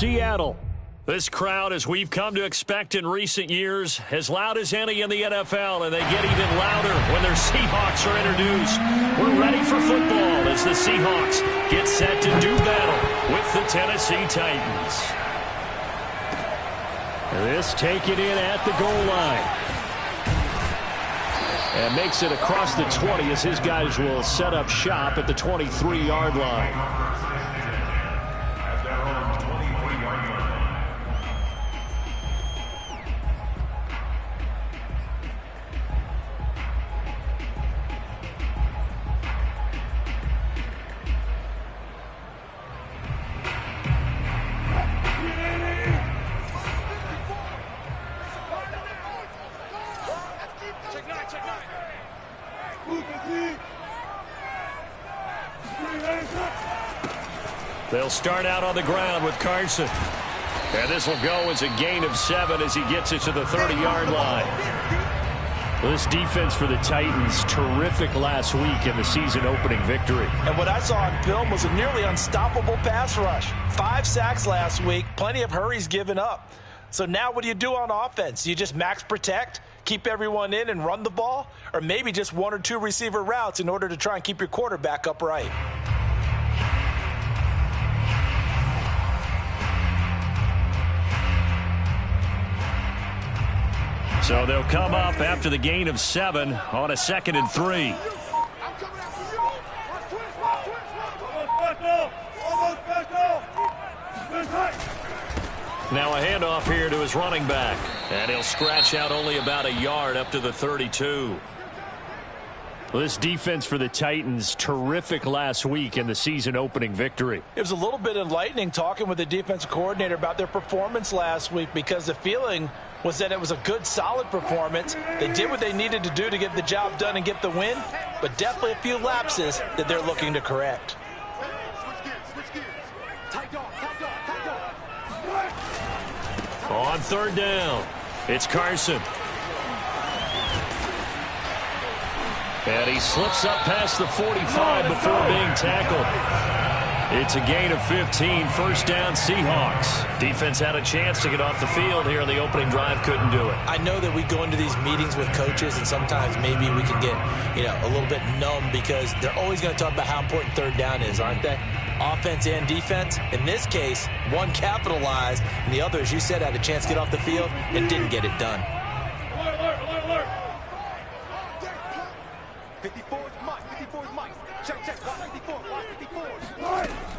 Seattle. This crowd, as we've come to expect in recent years, as loud as any in the NFL, and they get even louder when their Seahawks are introduced. We're ready for football as the Seahawks get set to do battle with the Tennessee Titans. This taken in at the goal line. And makes it across the 20 as his guys will set up shop at the 23-yard line. They'll start out on the ground with Carson. And this will go as a gain of 7 as he gets it to the 30-yard line. This defense for the Titans, terrific last week in the season-opening victory. And what I saw on film was a nearly unstoppable pass rush. 5 sacks last week, plenty of hurries given up. So now what do you do on offense? You just max protect, keep everyone in and run the ball? Or maybe just 1 or 2 receiver routes in order to try and keep your quarterback upright? So they'll come up after the gain of 7 on a 2nd and 3. Now a handoff here to his running back. And he'll scratch out only about a yard up to the 32. This defense for the Titans, terrific last week in the season-opening victory. It was a little bit enlightening talking with the defensive coordinator about their performance last week, because the feeling was that it was a good, solid performance. They did what they needed to do to get the job done and get the win, but definitely a few lapses that they're looking to correct. On 3rd down, it's Carson. And he slips up past the 45 before being tackled. It's a gain of 15, 1st down Seahawks. Defense had a chance to get off the field here in the opening drive, couldn't do it. I know that we go into these meetings with coaches and sometimes maybe we can get, a little bit numb because they're always going to talk about how important 3rd down is, aren't they? Offense and defense. In this case, one capitalized and the other, as you said, had a chance to get off the field and didn't get it done. Alert. 54 is Mike. 54 is Mike. Check. 54.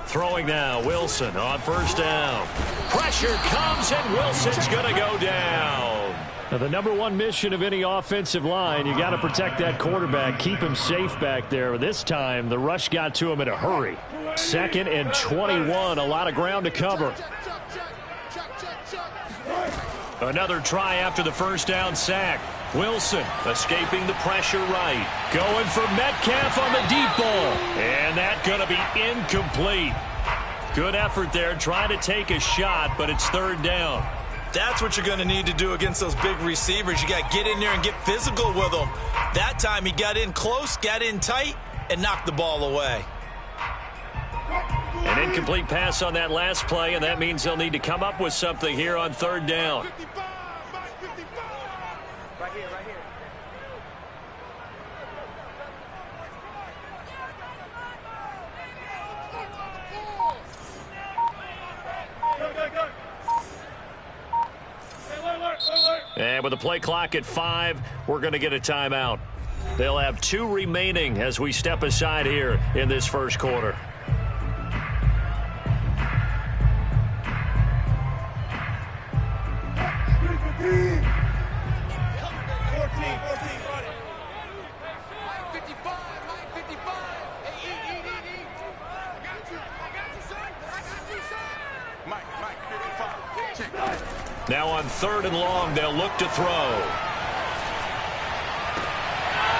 Throwing now, Wilson on 1st down. Pressure comes, and Wilson's going to go down. Now, the number one mission of any offensive line, you got to protect that quarterback, keep him safe back there. This time, the rush got to him in a hurry. 2nd and 21, a lot of ground to cover. Another try after the 1st down sack. Wilson escaping the pressure right. Going for Metcalf on the deep ball. And that's going to be incomplete. Good effort there, trying to take a shot, but it's 3rd down. That's what you're going to need to do against those big receivers. You got to get in there and get physical with them. That time he got in close, got in tight, and knocked the ball away. An incomplete pass on that last play, and that means they'll need to come up with something here on 3rd down. Right here. And with the play clock at 5, we're going to get a timeout. They'll have 2 remaining as we step aside here in this first quarter. Now on 3rd and long, they'll look to throw.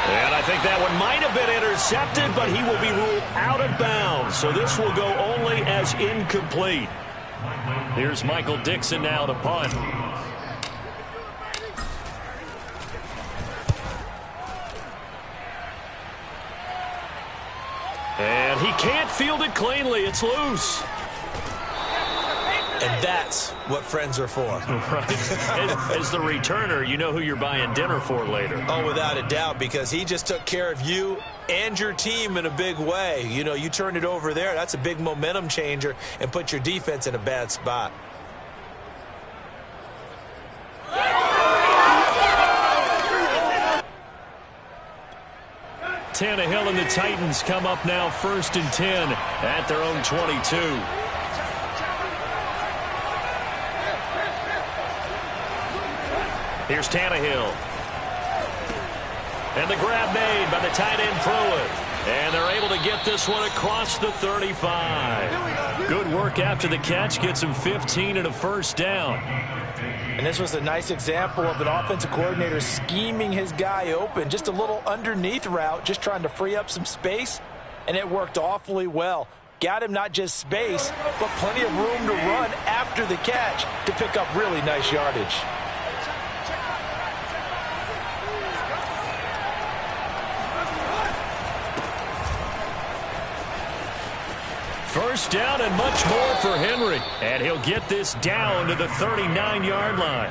And I think that one might have been intercepted, but he will be ruled out of bounds. So this will go only as incomplete. Here's Michael Dixon now to punt. And he can't field it cleanly. It's loose. And that's what friends are for. Right. As the returner, you know who you're buying dinner for later. Oh, without a doubt, because he just took care of you and your team in a big way. You know, you turned it over there. That's a big momentum changer and put your defense in a bad spot. Tannehill and the Titans come up now 1st and 10 at their own 22. Here's Tannehill. And the grab made by the tight end Pruitt. And they're able to get this one across the 35. Good work after the catch. Gets him 15 and a first down. And this was a nice example of an offensive coordinator scheming his guy open. Just a little underneath route, just trying to free up some space. And it worked awfully well. Got him not just space, but plenty of room to run after the catch to pick up really nice yardage. First down and much more for Henry. And he'll get this down to the 39-yard line.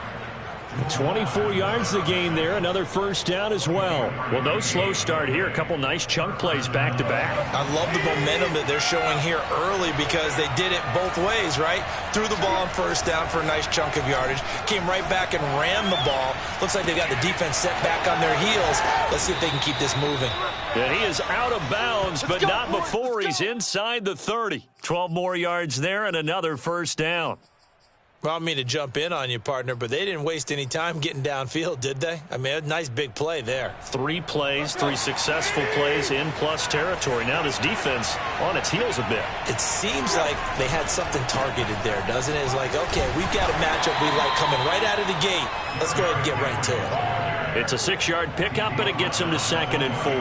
24 yards the gain there. Another first down as well. Well, no slow start here. A couple nice chunk plays back-to-back. I love the momentum that they're showing here early because they did it both ways, right? Threw the ball on first down for a nice chunk of yardage. Came right back and ran the ball. Looks like they got the defense set back on their heels. Let's see if they can keep this moving. And he is out of bounds, but not before he's inside the 30. 12 more yards there and another first down. Well, I don't mean to jump in on you, partner, but they didn't waste any time getting downfield, did they? I mean, a nice big play there. 3 plays, 3 successful plays in plus territory. Now this defense on its heels a bit. It seems like they had something targeted there, doesn't it? It's like, okay, we've got a matchup we like coming right out of the gate. Let's go ahead and get right to it. It's a 6-yard pickup, and it gets him to 2nd and 4.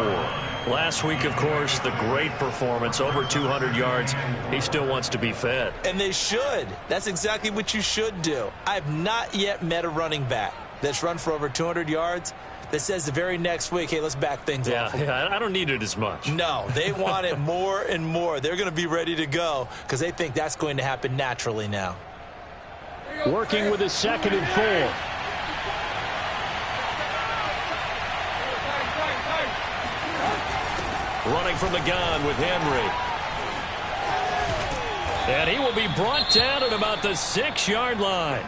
Last week, of course, the great performance, over 200 yards. He still wants to be fed. And they should. That's exactly what you should do. I've not yet met a running back that's run for over 200 yards that says the very next week, hey, let's back things off. Yeah, I don't need it as much. No, they want it more and more. They're going to be ready to go because they think that's going to happen naturally now. Working with his 2nd and 4. Running from the gun with Henry. And he will be brought down at about the 6-yard line.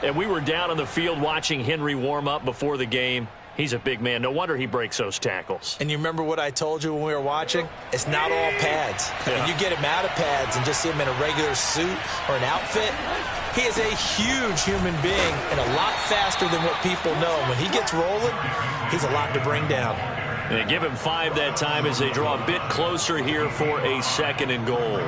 And we were down on the field watching Henry warm up before the game. He's a big man. No wonder he breaks those tackles. And you remember what I told you when we were watching? It's not all pads. Yeah. I mean, you get him out of pads and just see him in a regular suit or an outfit. He is a huge human being and a lot faster than what people know. When he gets rolling, he's a lot to bring down. They give him 5 that time as they draw a bit closer here for a 2nd and goal.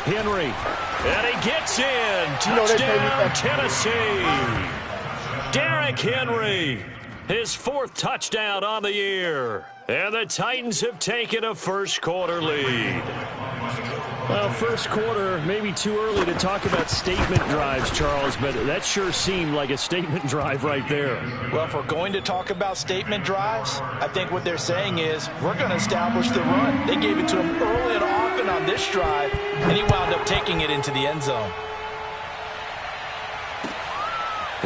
Henry, and he gets in. Touchdown, Tennessee. Derrick Henry, his 4th touchdown on the year. And the Titans have taken a first-quarter lead. Well, first quarter, maybe too early to talk about statement drives, Charles, but that sure seemed like a statement drive right there. Well, if we're going to talk about statement drives, I think what they're saying is we're going to establish the run. They gave it to him early and often on this drive, and he wound up taking it into the end zone.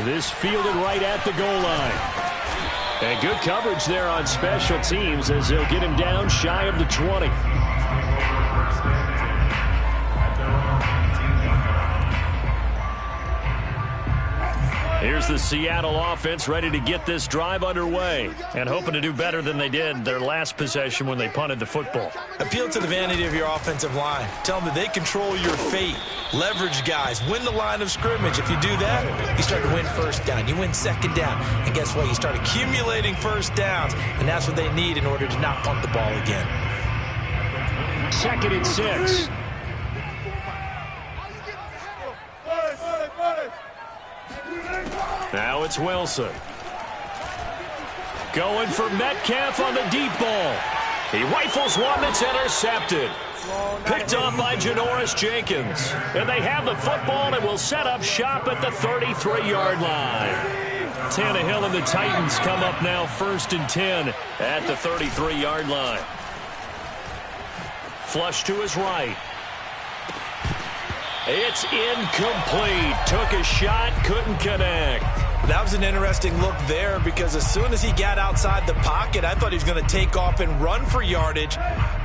This fielded right at the goal line. And good coverage there on special teams as they'll get him down shy of the 20. Here's the Seattle offense ready to get this drive underway and hoping to do better than they did their last possession when they punted the football. Appeal to the vanity of your offensive line. Tell them that they control your fate. Leverage guys. Win the line of scrimmage. If you do that, you start to win first down. You win second down. And guess what? You start accumulating first downs. And that's what they need in order to not punt the ball again. 2nd and 6. Now it's Wilson. Going for Metcalf on the deep ball. He rifles one that's intercepted. Picked up by Janoris Jenkins. And they have the football and will set up shop at the 33-yard line. Tannehill and the Titans come up now 1st and 10 at the 33-yard line. Flush to his right. It's incomplete. Took a shot, couldn't connect. That was an interesting look there because as soon as he got outside the pocket, I thought he was going to take off and run for yardage.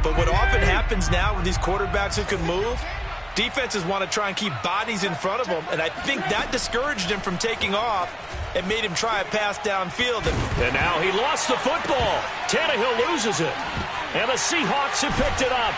But what often happens now with these quarterbacks who can move, defenses want to try and keep bodies in front of them, and I think that discouraged him from taking off and made him try a pass downfield. And now he lost the football. Tannehill loses it. And the Seahawks have picked it up.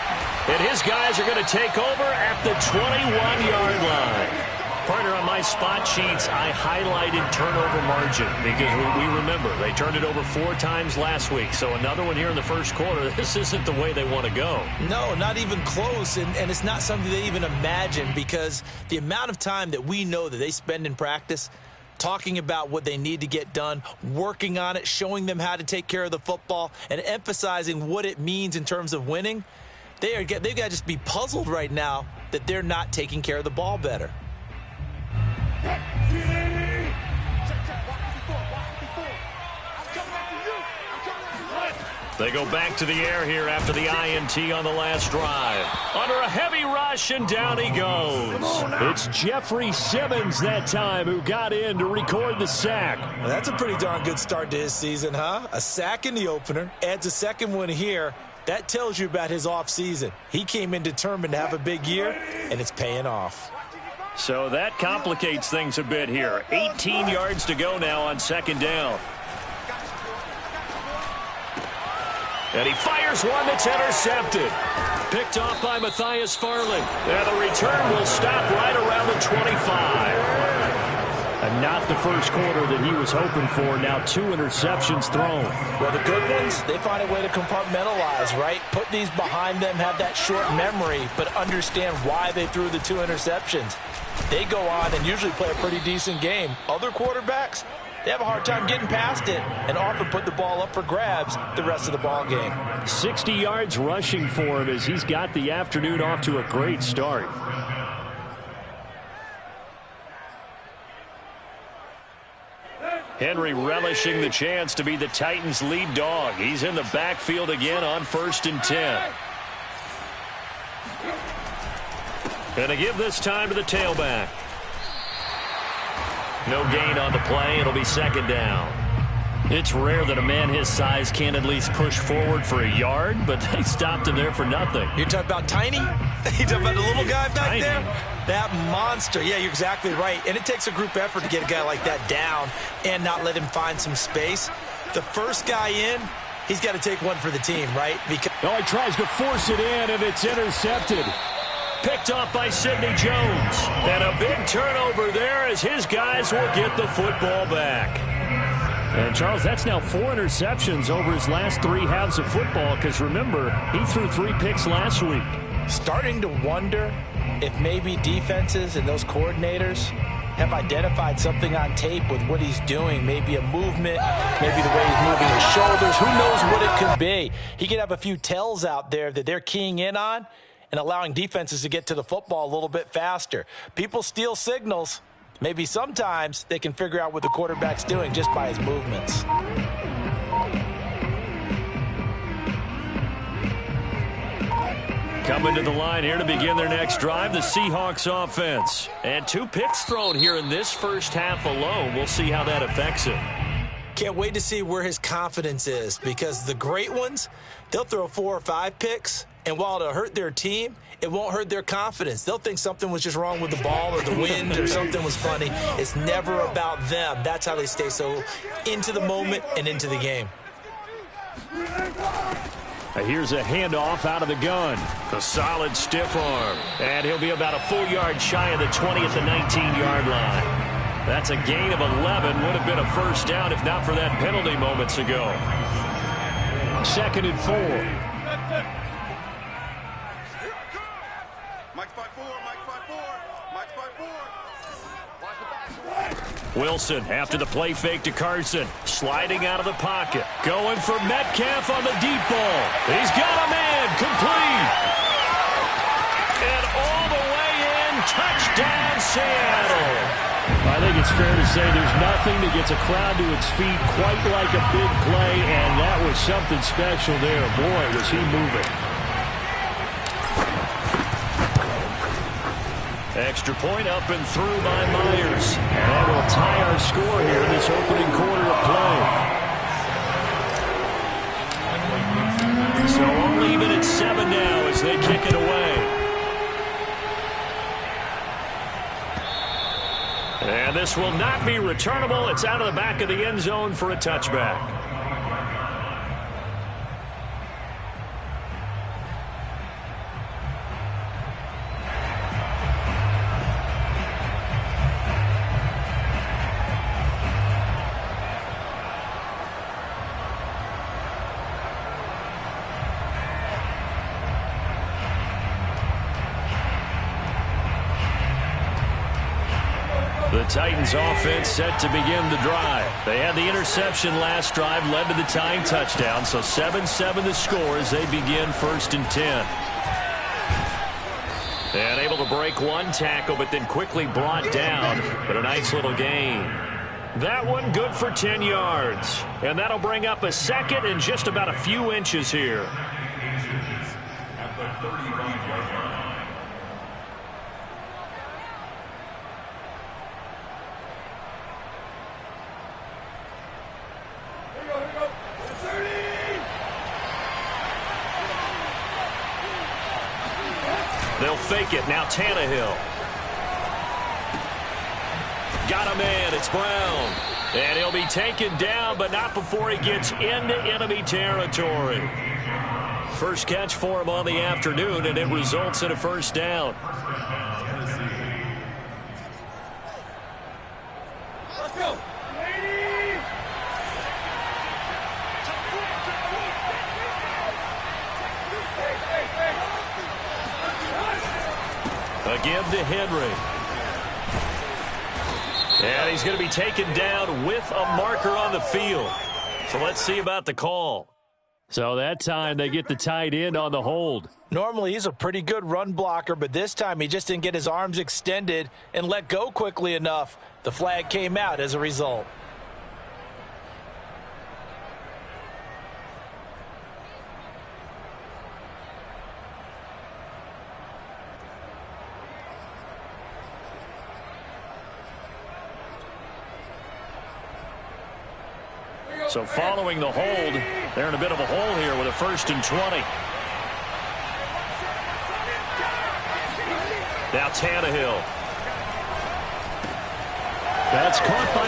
And his guys are going to take over at the 21-yard line. Partner, on my spot sheets, I highlighted turnover margin because we remember they turned it over 4 times last week. So another one here in the first quarter. This isn't the way they want to go. No, not even close. And it's not something they even imagine because the amount of time that we know that they spend in practice talking about what they need to get done, working on it, showing them how to take care of the football, and emphasizing what it means in terms of winning, they've got to just be puzzled right now that they're not taking care of the ball better. They go back to the air here after the INT on the last drive. Under a heavy rush, and down he goes. It's Jeffrey Simmons that time who got in to record the sack. Well, that's a pretty darn good start to his season, huh? A sack in the opener, adds a second one here. That tells you about his offseason. He came in determined to have a big year, and it's paying off. So that complicates things a bit here. 18 yards to go now on 2nd down. And he fires one that's intercepted. Picked off by Matthias Farley. And the return will stop right around the 25. And not the first quarter that he was hoping for. Now 2 interceptions thrown. Well, the good ones, they find a way to compartmentalize, right? Put these behind them, have that short memory, but understand why they threw the 2 interceptions. They go on and usually play a pretty decent game. Other quarterbacks, they have a hard time getting past it and often put the ball up for grabs the rest of the ball game. 60 yards rushing for him as he's got the afternoon off to a great start. Henry relishing the chance to be the Titans' lead dog. He's in the backfield again on 1st and 10. Going to give this time to the tailback. No gain on the play. It'll be 2nd down. It's rare that a man his size can't at least push forward for a yard, but they stopped him there for nothing. You're talking about Tiny? You're talking about the little guy back there? That monster. Yeah, you're exactly right. And it takes a group effort to get a guy like that down and not let him find some space. The first guy in, he's got to take one for the team, right? Because he tries to force it in, and it's intercepted. Picked off by Sidney Jones. And a big turnover there as his guys will get the football back. And, Charles, that's now 4 interceptions over his last 3 halves of football because, remember, he threw 3 picks last week. Starting to wonder if maybe defenses and those coordinators have identified something on tape with what he's doing. Maybe a movement, maybe the way he's moving his shoulders. Who knows what it could be? He could have a few tells out there that they're keying in on and allowing defenses to get to the football a little bit faster. People steal signals. Maybe sometimes they can figure out what the quarterback's doing just by his movements. Coming to the line here to begin their next drive, the Seahawks offense. And 2 picks thrown here in this first half alone. We'll see how that affects him. Can't wait to see where his confidence is because the great ones, they'll throw 4 or 5 picks, and while it'll hurt their team, it won't hurt their confidence. They'll think something was just wrong with the ball or the wind or something was funny. It's never about them. That's how they stay so into the moment and into the game. Here's a handoff out of the gun. A solid stiff arm. And he'll be about a full yard shy of the 20 at the 19-yard line. That's a gain of 11. Would have been a first down if not for that penalty moments ago. 2nd and 4. Mike's by 4. Mike's by 4. Mike's by 4. Wilson after the play fake to Carson. Sliding out of the pocket. Going for Metcalf on the deep ball. He's got a man. Complete. And all the way in. Touchdown, Seattle. I think it's fair to say there's nothing that gets a crowd to its feet quite like a big play, and that was something special there. Boy, was he moving. Extra point up and through by Myers. And that will tie our score here in this opening quarter of play. So we'll leave it at 7 now as they kick it away. And this will not be returnable. It's out of the back of the end zone for a touchback. The Titans offense set to begin the drive. They had the interception last drive, led to the tying touchdown. So 7-7 the score as they begin 1st and 10. And able to break one tackle, but then quickly brought down. But a nice little gain. That one good for 10 yards. And that'll bring up a second and just about a few inches here. They'll fake it. Now Tannehill. Got a man. It's Brown. And he'll be taken down, but not before he gets into enemy territory. First catch for him on the afternoon, and it results in a first down. Let's go. Again to Henry. And he's going to be taken down with a marker on the field. So let's see about the call. So that time they get the tight end on the hold. Normally he's a pretty good run blocker, but this time he just didn't get his arms extended and let go quickly enough. The flag came out as a result. So following the hold, they're in a bit of a hole here with a 1st and 20. Now Tannehill. That's caught by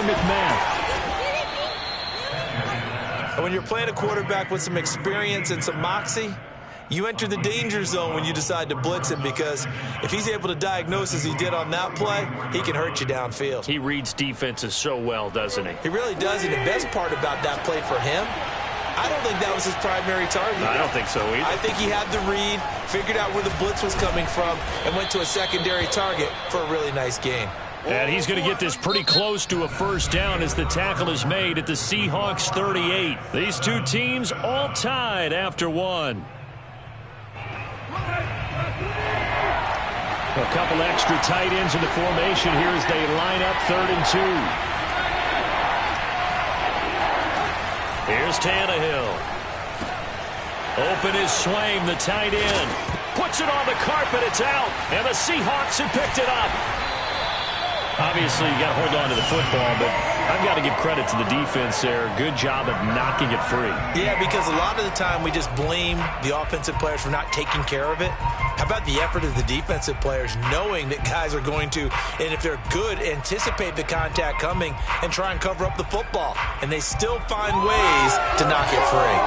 McMahon. When you're playing a quarterback with some experience and some moxie, you enter the danger zone when you decide to blitz him, because if he's able to diagnose as he did on that play, he can hurt you downfield. He reads defenses so well, doesn't he? He really does, and the best part about that play for him, I don't think that was his primary target. I don't think so either. I think he had the read, figured out where the blitz was coming from, and went to a secondary target for a really nice gain. And he's going to get this pretty close to a first down as the tackle is made at the Seahawks 38. These two teams all tied after one. A couple extra tight ends in the formation here as they line up 3rd and 2. Here's Tannehill. Open is Swaim, the tight end. Puts it on the carpet. It's out. And the Seahawks have picked it up. Obviously, you got to hold on to the football, but I've got to give credit to the defense there. Good job of knocking it free. Yeah, because a lot of the time we just blame the offensive players for not taking care of it. How about the effort of the defensive players knowing that guys are going to, and if they're good, anticipate the contact coming and try and cover up the football. And they still find ways to knock it free.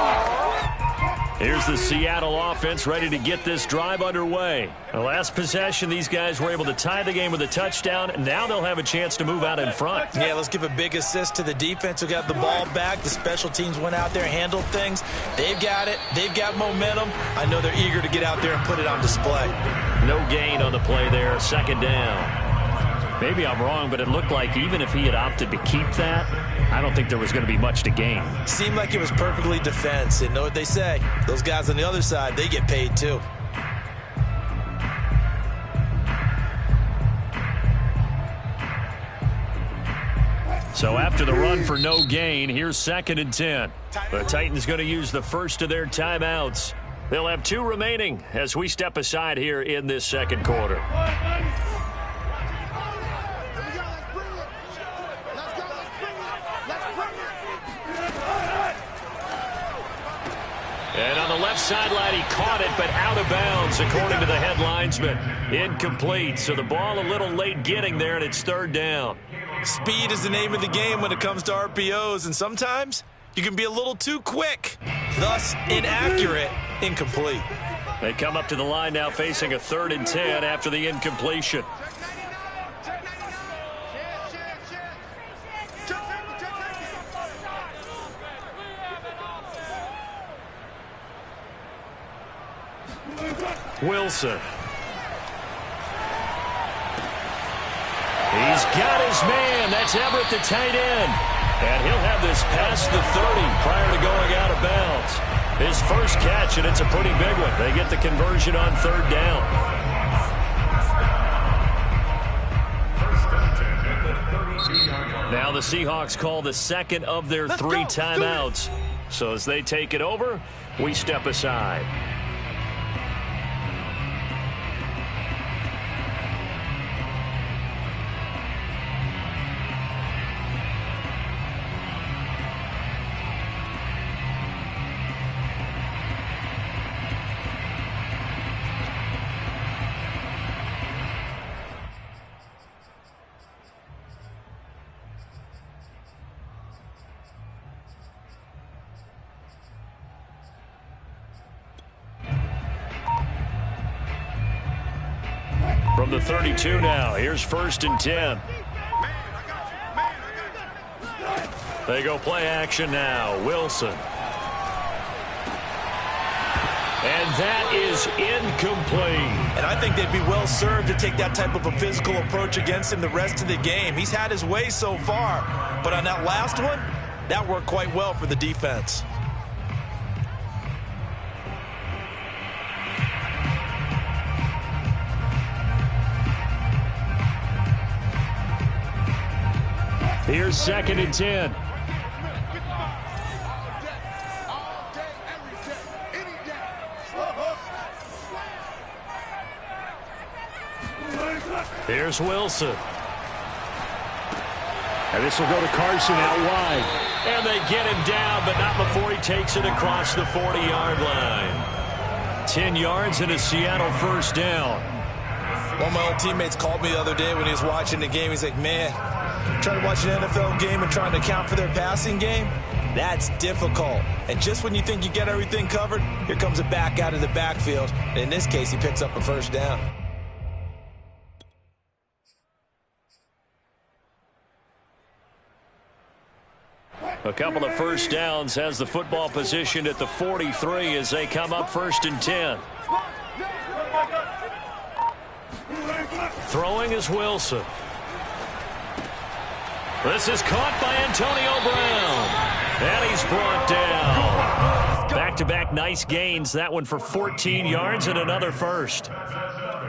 Here's the Seattle offense ready to get this drive underway. The last possession, these guys were able to tie the game with a touchdown. Now they'll have a chance to move out in front. Yeah, let's give a big assist to the defense who got the ball back. The special teams went out there and handled things. They've got it. They've got momentum. I know they're eager to get out there and put it on display. No gain on the play there. 2nd down. Maybe I'm wrong, but it looked like even if he had opted to keep that, I don't think there was going to be much to gain. Seemed like it was perfectly defense. And know what they say. Those guys on the other side, they get paid too. So after the run for no gain, here's 2nd and 10. The Titans going to use the first of their timeouts. They'll have 2 remaining as we step aside here in this second quarter. And on the left sideline, he caught it, but out of bounds, according to the head linesman. Incomplete, so the ball a little late getting there, and it's 3rd down. Speed is the name of the game when it comes to RPOs, and sometimes you can be a little too quick, thus inaccurate, incomplete. They come up to the line now facing a 3rd and 10 after the incompletion. Wilson. He's got his man. That's Everett, the tight end. And he'll have this past the 30 prior to going out of bounds. His first catch, and it's a pretty big one. They get the conversion on 3rd down. Now the Seahawks call the second of their 3 timeouts. So as they take it over, we step aside. From the 32 now, here's 1st and 10. They go play action now. Wilson. And that is incomplete. And I think they'd be well served to take that type of a physical approach against him the rest of the game. He's had his way so far, but on that last one, that worked quite well for the defense. Here's 2nd and 10. Here's Wilson. And this will go to Carson out wide. And they get him down, but not before he takes it across the 40-yard line. 10 yards and a Seattle 1st down. One of my old teammates called me the other day when he was watching the game. He's like, man, trying to watch an NFL game and trying to account for their passing game, that's difficult. And just when you think you get everything covered, here comes a back out of the backfield. And in this case, he picks up a 1st down. A couple of 1st downs has the football positioned at the 43 as they come up 1st and 10. Throwing is Wilson. This is caught by Antonio Brown. And he's brought down. Back-to-back nice gains. That one for 14 yards and another 1st.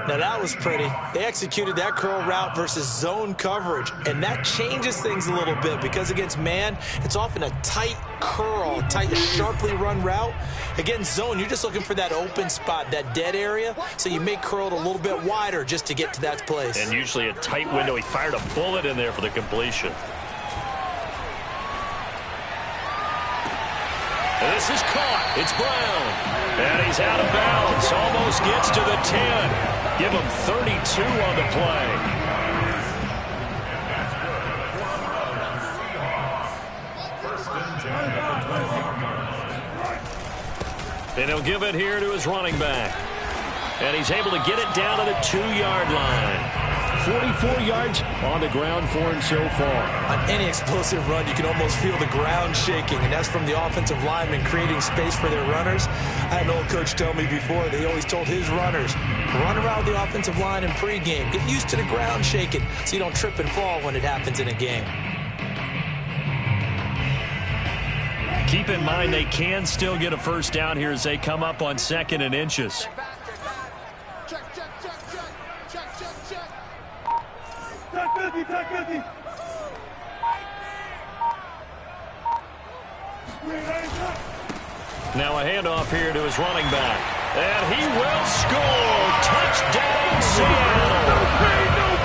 Now that was pretty. They executed that curl route versus zone coverage, and that changes things a little bit because against man, it's often a tight curl, tight, sharply run route. Against zone, you're just looking for that open spot, that dead area, so you make curl it a little bit wider just to get to that place. And usually a tight window. He fired a bullet in there for the completion. And this is caught. It's Brown. And he's out of bounds. Almost gets to the 10. Give him 32 on the play. And he'll give it here to his running back. And he's able to get it down to the 2-yard line. 44 yards on the ground for him so far. On any explosive run, you can almost feel the ground shaking, and that's from the offensive linemen creating space for their runners. I had an old coach tell me before, they always told his runners, run around the offensive line in pregame. Get used to the ground shaking so you don't trip and fall when it happens in a game. Keep in mind they can still get a first down here as they come up on 2nd and inches. Now a handoff here to his running back. And he will score. Touchdown, Seattle.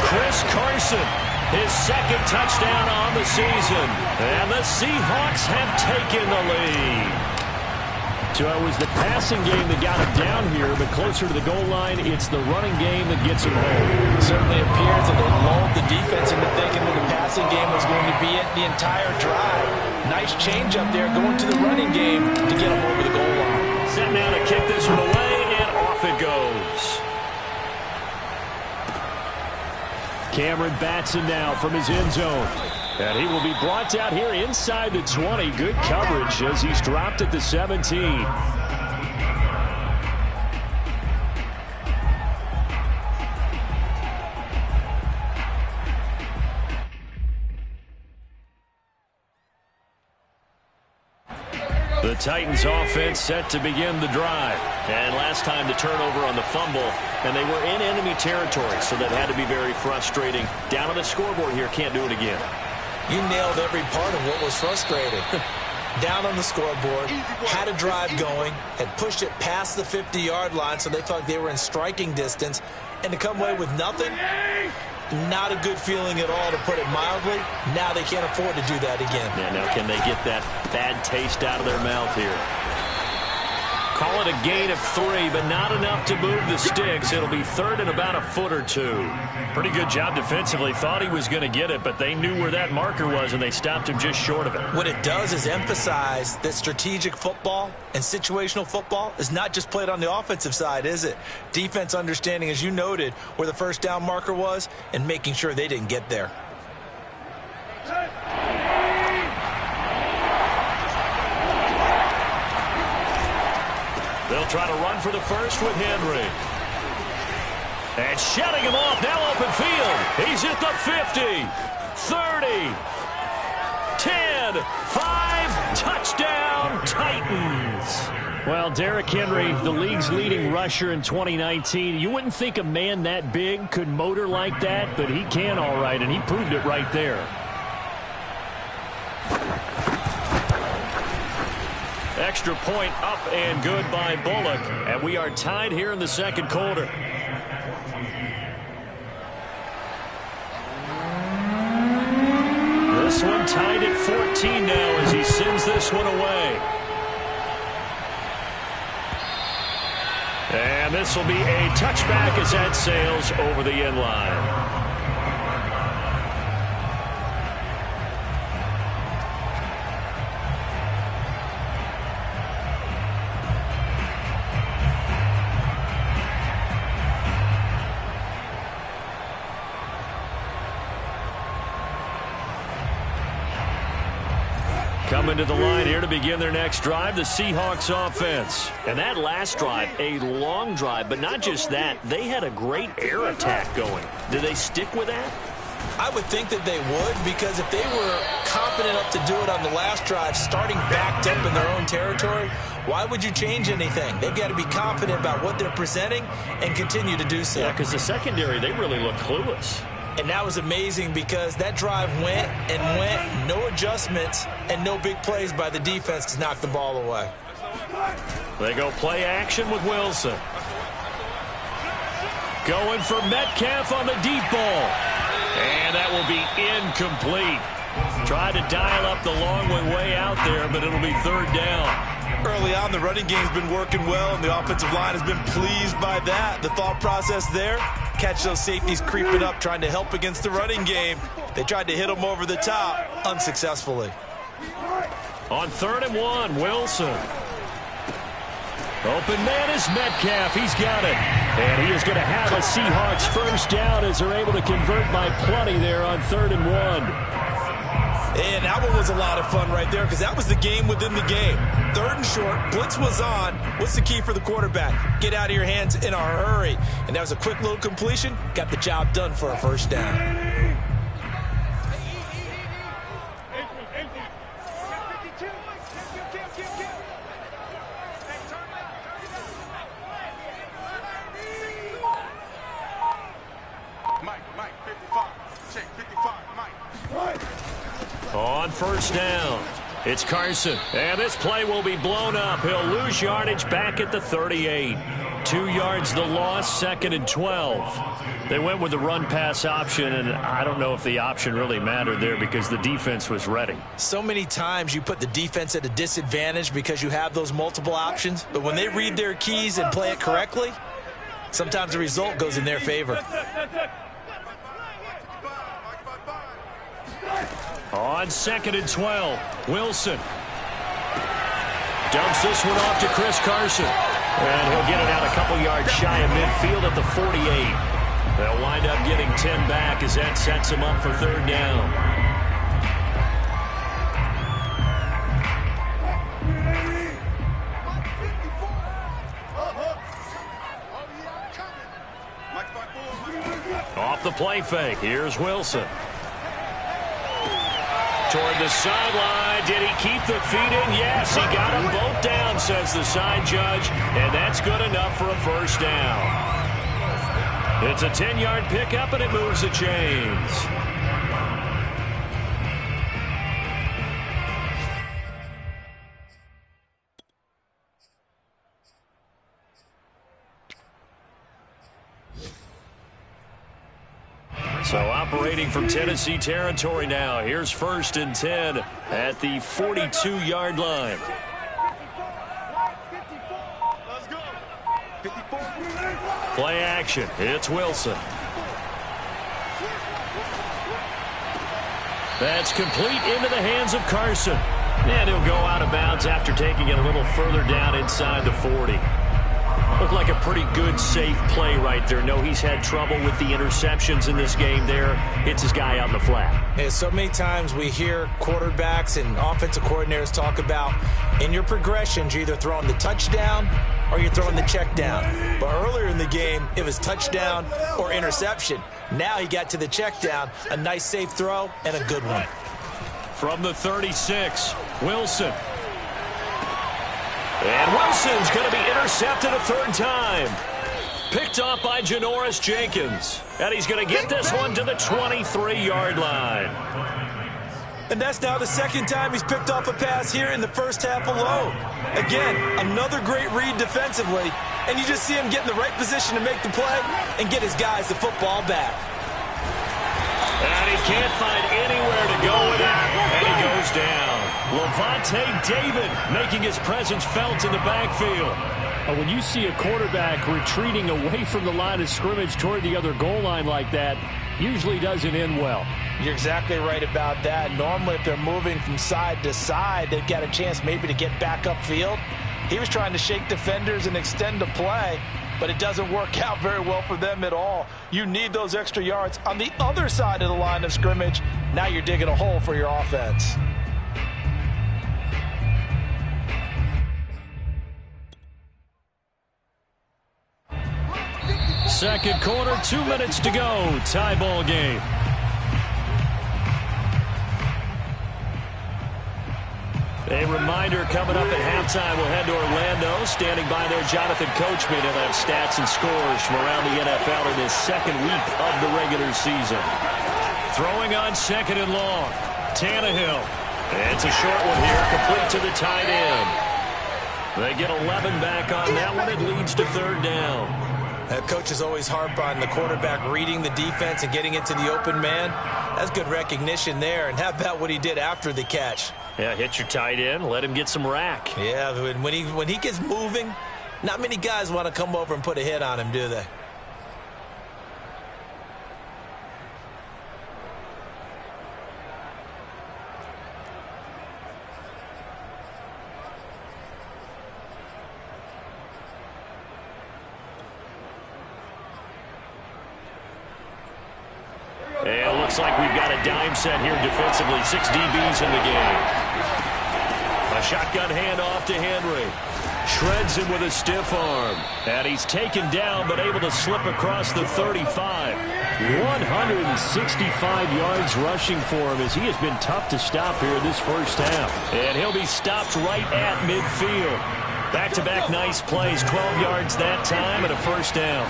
Chris Carson, his 2nd touchdown on the season. And the Seahawks have taken the lead. So it was the passing game that got him down here, but closer to the goal line, it's the running game that gets him home. It certainly appears that they lulled the defense into thinking that the passing game was going to be it the entire drive. Nice change up there going to the running game to get him over the goal line. Set now to kick this one away, and off it goes. Cameron Batson now from his end zone. And he will be brought down here inside the 20. Good coverage as he's dropped at the 17. The Titans offense set to begin the drive. And last time the turnover on the fumble, and they were in enemy territory, so that had to be very frustrating. Down on the scoreboard here, can't do it again. You nailed every part of what was frustrating. Down on the scoreboard, had a drive going, had pushed it past the 50-yard line so they felt like they were in striking distance, and to come away with nothing, not a good feeling at all, to put it mildly. Now they can't afford to do that again. Yeah, now can they get that bad taste out of their mouth here? Call it a gain of 3, but not enough to move the sticks. It'll be 3rd and about a foot or 2. Pretty good job defensively. Thought he was going to get it, but they knew where that marker was, and they stopped him just short of it. What it does is emphasize that strategic football and situational football is not just played on the offensive side, is it? Defense understanding, as you noted, where the first down marker was and making sure they didn't get there. They'll try to run for the first with Henry. And shutting him off, now open field. He's at the 50, 30, 10, 5, touchdown, Titans. Well, Derrick Henry, the league's leading rusher in 2019. You wouldn't think a man that big could motor like that, but he can all right, and he proved it right there. Extra point up and good by Bullock. And we are tied here in the 2nd quarter. This one tied at 14 now as he sends this one away. And this will be a touchback as that sails over the end line. Coming to the line here to begin their next drive, the Seahawks offense. And that last drive, a long drive, but not just that. They had a great air attack going. Do they stick with that? I would think that they would, because if they were confident enough to do it on the last drive, starting backed up in their own territory, why would you change anything? They've got to be confident about what they're presenting and continue to do so. Yeah, because the secondary, they really look clueless. And that was amazing because that drive went and went, no adjustments, and no big plays by the defense to knock the ball away. They go play action with Wilson. Going for Metcalf on the deep ball. And that will be incomplete. Tried to dial up the long one way out there, but it'll be 3rd down. Early on, the running game's been working well, and the offensive line has been pleased by that. The thought process there, catch those safeties creeping up, trying to help against the running game. They tried to hit them over the top, unsuccessfully. On 3rd and 1, Wilson. Open man is Metcalf. He's got it. And he is going to have a Seahawks first down as they're able to convert by plenty there on 3rd and 1. And that one was a lot of fun right there because that was the game within the game. 3rd and short, blitz was on. What's the key for the quarterback? Get out of your hands in a hurry. And that was a quick little completion. Got the job done for a first down. On first down, it's Carson. And this play will be blown up. He'll lose yardage back at the 38. 2 yards the loss, 2nd and 12. They went with the run-pass option, and I don't know if the option really mattered there because the defense was ready. So many times you put the defense at a disadvantage because you have those multiple options, but when they read their keys and play it correctly, sometimes the result goes in their favor. On 2nd and 12, Wilson dumps this one off to Chris Carson. And he'll get it out a couple yards shy of midfield at the 48. They'll wind up getting 10 back as that sets him up for 3rd down. Off the play fake, here's Wilson. Toward the sideline. Did he keep the feet in? Yes, he got them both down, says the side judge. And that's good enough for a first down. It's a 10-yard pickup, and it moves the chains. So operating from Tennessee territory now. Here's 1st and 10 at the 42-yard line. Play action. It's Wilson. That's complete into the hands of Carson. And he'll go out of bounds after taking it a little further down inside the 40. Looked like a pretty good, safe play right there. No, he's had trouble with the interceptions in this game there. Hits his guy out in the flat. Yeah, so many times we hear quarterbacks and offensive coordinators talk about in your progressions, you're either throwing the touchdown or you're throwing the check down. But earlier in the game, it was touchdown or interception. Now he got to the check down, a nice safe throw and a good one. From the 36, Wilson. And Wilson's going to be intercepted a 3rd time. Picked off by Janoris Jenkins. And he's going to get this one to the 23-yard line. And that's now the 2nd time he's picked off a pass here in the first half alone. Again, another great read defensively. And you just see him get in the right position to make the play and get his guys the football back. And he can't find anywhere to go with it. And he goes down. Lavonte David making his presence felt in the backfield. When you see a quarterback retreating away from the line of scrimmage toward the other goal line like that, usually doesn't end well. You're exactly right about that. Normally, if they're moving from side to side, they've got a chance maybe to get back upfield. He was trying to shake defenders and extend the play, but it doesn't work out very well for them at all. You need those extra yards on the other side of the line of scrimmage. Now you're digging a hole for your offense. Second quarter, 2 minutes to go. Tie ball game. A reminder coming up at halftime. We'll head to Orlando. Standing by there, Jonathan Coachman. He'll have stats and scores from around the NFL in his 2nd week of the regular season. Throwing on 2nd and long. Tannehill. It's a short one here, complete to the tight end. They get 11 back on that one. It leads to 3rd down. Coaches always harp on the quarterback reading the defense and getting it to the open man. That's good recognition there. And how about what he did after the catch? Yeah, hit your tight end, let him get some rack. Yeah, when he gets moving, not many guys want to come over and put a hit on him, do they? looks like we've got a dime set here defensively. 6 DBs in the game. A shotgun handoff to Henry. Shreds him with a stiff arm. And he's taken down but able to slip across the 35. 165 yards rushing for him as he has been tough to stop here this first half. And he'll be stopped right at midfield. Back-to-back nice plays. 12 yards that time and a first down.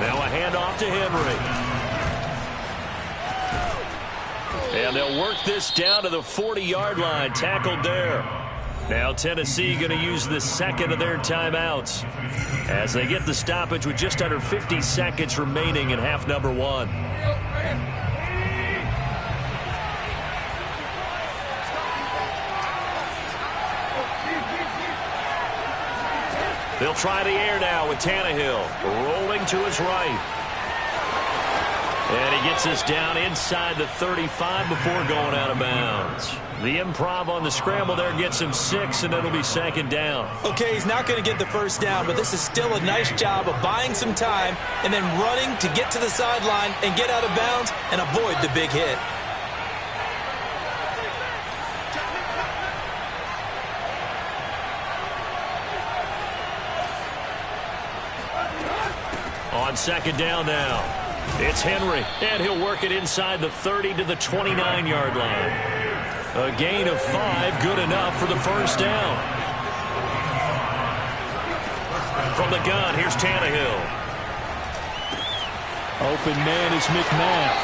Now a handoff to Henry. And they'll work this down to the 40-yard line. Tackled there. Now Tennessee going to use the second of their timeouts as they get the stoppage with just under 50 seconds remaining in half number 1. They'll try the air now with Tannehill rolling to his right. And he gets us down inside the 35 before going out of bounds. The improv on the scramble there gets him 6, and it'll be second down. Okay, he's not going to get the first down, but this is still a nice job of buying some time and then running to get to the sideline and get out of bounds and avoid the big hit. On second down now, it's Henry, and he'll work it inside the 30 to the 29-yard line. A gain of 5, good enough for the first down. From the gun, here's Tannehill. Open man is McMath.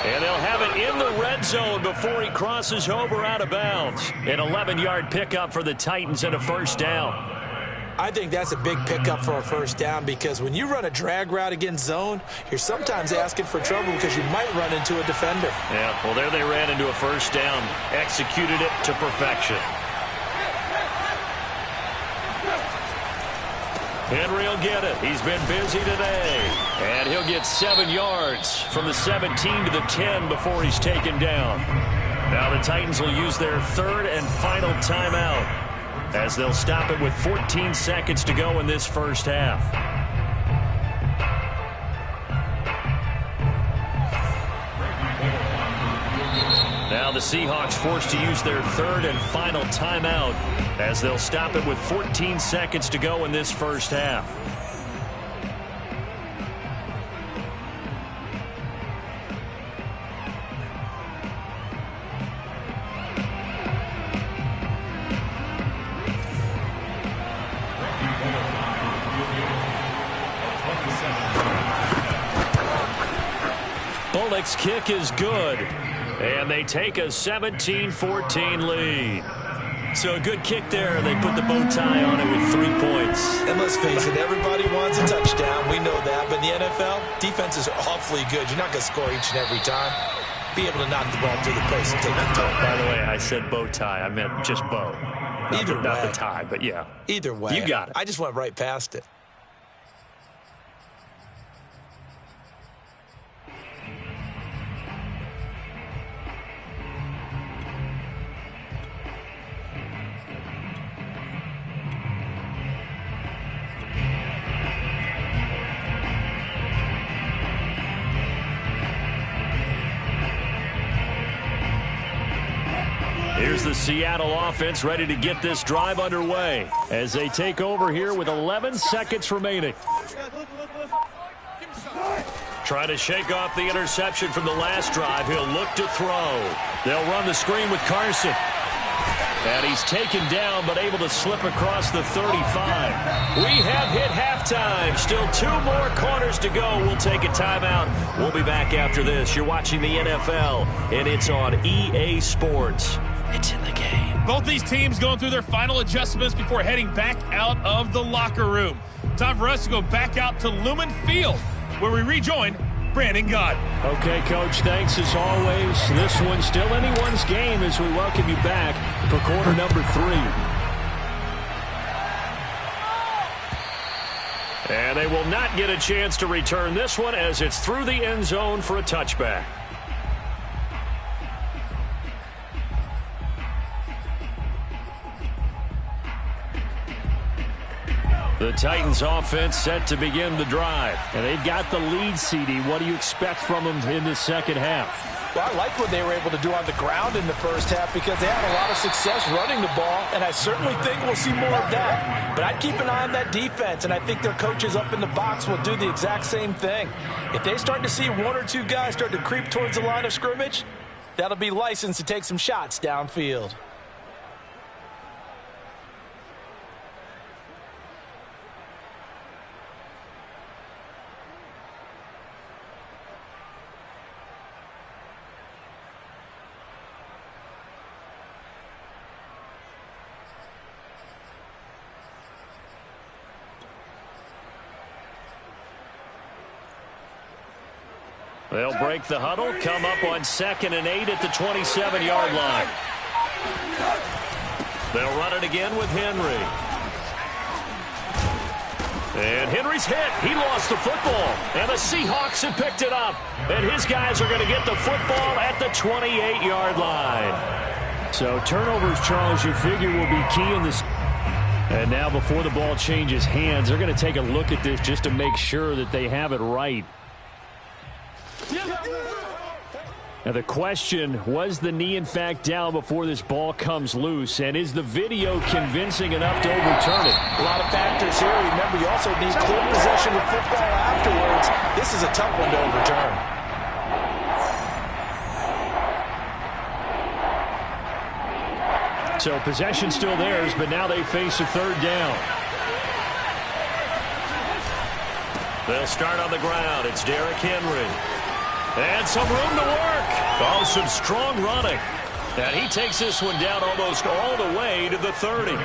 And they'll have it in the red zone before he crosses over out of bounds. An 11-yard pickup for the Titans and a first down. I think that's a big pickup for a first down because when you run a drag route against zone, you're sometimes asking for trouble because you might run into a defender. Yeah, well, there they ran into a first down. Executed it to perfection. Henry will get it. He's been busy today. And he'll get 7 yards from the 17 to the 10 before he's taken down. Now the Titans will use their third and final timeout, as they'll stop it with 14 seconds to go in this first half. Now the Seahawks forced to use their third and final timeout, as they'll stop it with 14 seconds to go in this first half. Bullock's kick is good, and they take a 17-14 lead. So a good kick there. They put the bow tie on it with 3 points. And let's face it, everybody wants a touchdown. We know that. But in the NFL, defenses are awfully good. You're not going to score each and every time. Be able to knock the ball through the post and take the toe. By the way, I said bow tie. I meant just bow. Not the tie, but yeah. Either way. You got it. I just went right past it. Here's the Seattle offense ready to get this drive underway as they take over here with 11 seconds remaining. Trying to shake off the interception from the last drive. He'll look to throw. They'll run the screen with Carson. And he's taken down but able to slip across the 35. We have hit halftime. Still 2 more quarters to go. We'll take a timeout. We'll be back after this. You're watching the NFL, and it's on EA Sports. It's in the game. Both these teams going through their final adjustments before heading back out of the locker room. Time for us to go back out to Lumen Field, where we rejoin Brandon Gott. Okay, Coach, thanks as always. This one's still anyone's game as we welcome you back for quarter number 3. And they will not get a chance to return this one as it's through the end zone for a touchback. The Titans offense set to begin the drive. And they've got the lead, CD. What do you expect from them in the second half? Well, I like what they were able to do on the ground in the first half because they had a lot of success running the ball, and I certainly think we'll see more of that. But I'd keep an eye on that defense, and I think their coaches up in the box will do the exact same thing. If they start to see one or two guys start to creep towards the line of scrimmage, that'll be licensed to take some shots downfield. They'll break the huddle, come up on 2nd and 8 at the 27-yard line. They'll run it again with Henry. And Henry's hit. He lost the football. And the Seahawks have picked it up. And his guys are going to get the football at the 28-yard line. So turnovers, Charles, you figure will be key in this. And now before the ball changes hands, they're going to take a look at this just to make sure that they have it right. Now the question, was the knee in fact down before this ball comes loose? And is the video convincing enough to overturn it? A lot of factors here. Remember, you also need clear possession of football afterwards. This is a tough one to overturn. So possession still theirs, but now they face a third down. They'll start on the ground. It's Derrick Henry. And some room to work. Oh, some strong running. And he takes this one down almost all the way to the 30.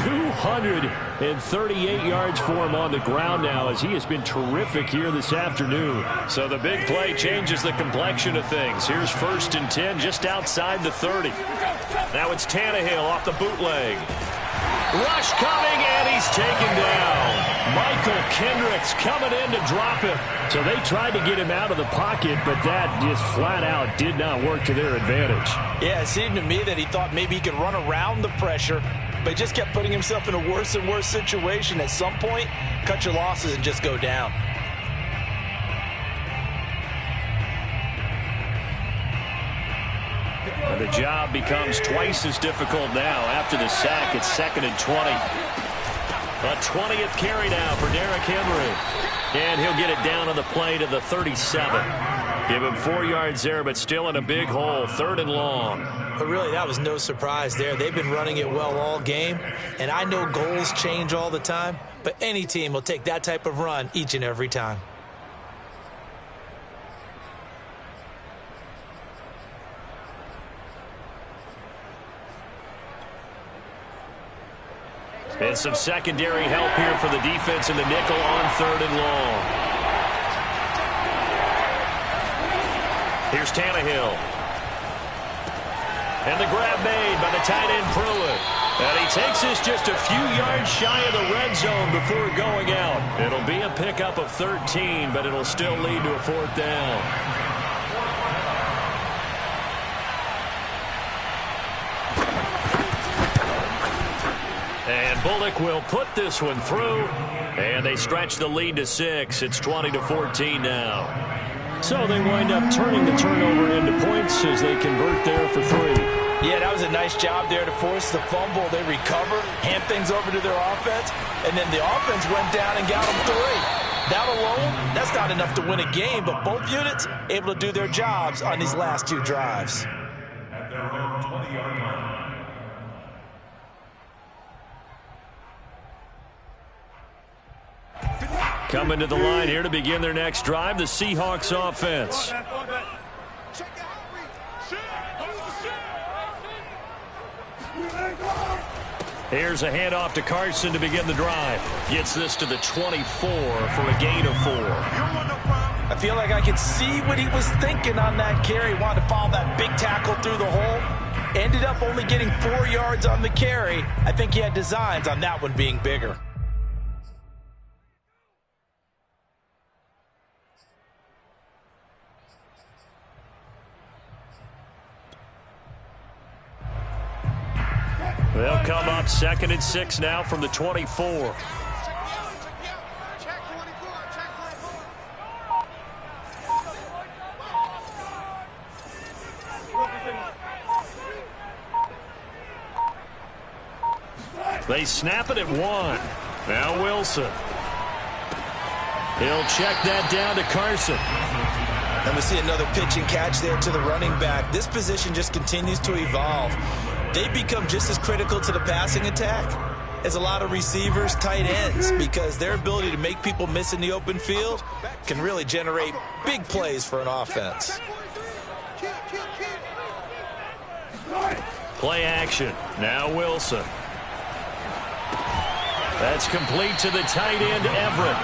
238 yards for him on the ground now as he has been terrific here this afternoon. So the big play changes the complexion of things. Here's 1st and 10 just outside the 30. Now it's Tannehill off the bootleg. Rush coming, and he's taken down. Michael Kendricks coming in to drop him. So they tried to get him out of the pocket, but that just flat out did not work to their advantage. Yeah, it seemed to me that he thought maybe he could run around the pressure, but he just kept putting himself in a worse and worse situation. At some point, cut your losses and just go down. And the job becomes twice as difficult now after the sack. It's 2nd and 20. A 20th carry now for Derrick Henry. And he'll get it down on the play to the 37. Give him 4 yards there, but still in a big hole. 3rd and long. But really, that was no surprise there. They've been running it well all game. And I know goals change all the time, but any team will take that type of run each and every time. And some secondary help here for the defense in the nickel on 3rd and long. Here's Tannehill. And the grab made by the tight end Pruitt. And he takes this just a few yards shy of the red zone before going out. It'll be a pickup of 13, but it'll still lead to a 4th down. And Bullock will put this one through, and they stretch the lead to 6. It's 20-14 now. So they wind up turning the turnover into points as they convert there for 3. Yeah, that was a nice job there to force the fumble. They recover, hand things over to their offense, and then the offense went down and got them 3. That alone, that's not enough to win a game, but both units able to do their jobs on these last 2 drives. At their own 20-yard line. Coming to the line here to begin their next drive, the Seahawks offense. Here's a handoff to Carson to begin the drive. Gets this to the 24 for a gain of 4. I feel like I could see what he was thinking on that carry. Wanted to follow that big tackle through the hole. Ended up only getting 4 yards on the carry. I think he had designs on that one being bigger. They'll come up 2nd and 6 now from the 24. They snap it at 1. Now Wilson. He'll check that down to Carson. And we see another pitch and catch there to the running back. This position just continues to evolve. They become just as critical to the passing attack as a lot of receivers, tight ends, because their ability to make people miss in the open field can really generate big plays for an offense. Play action. Now Wilson. That's complete to the tight end, Everett.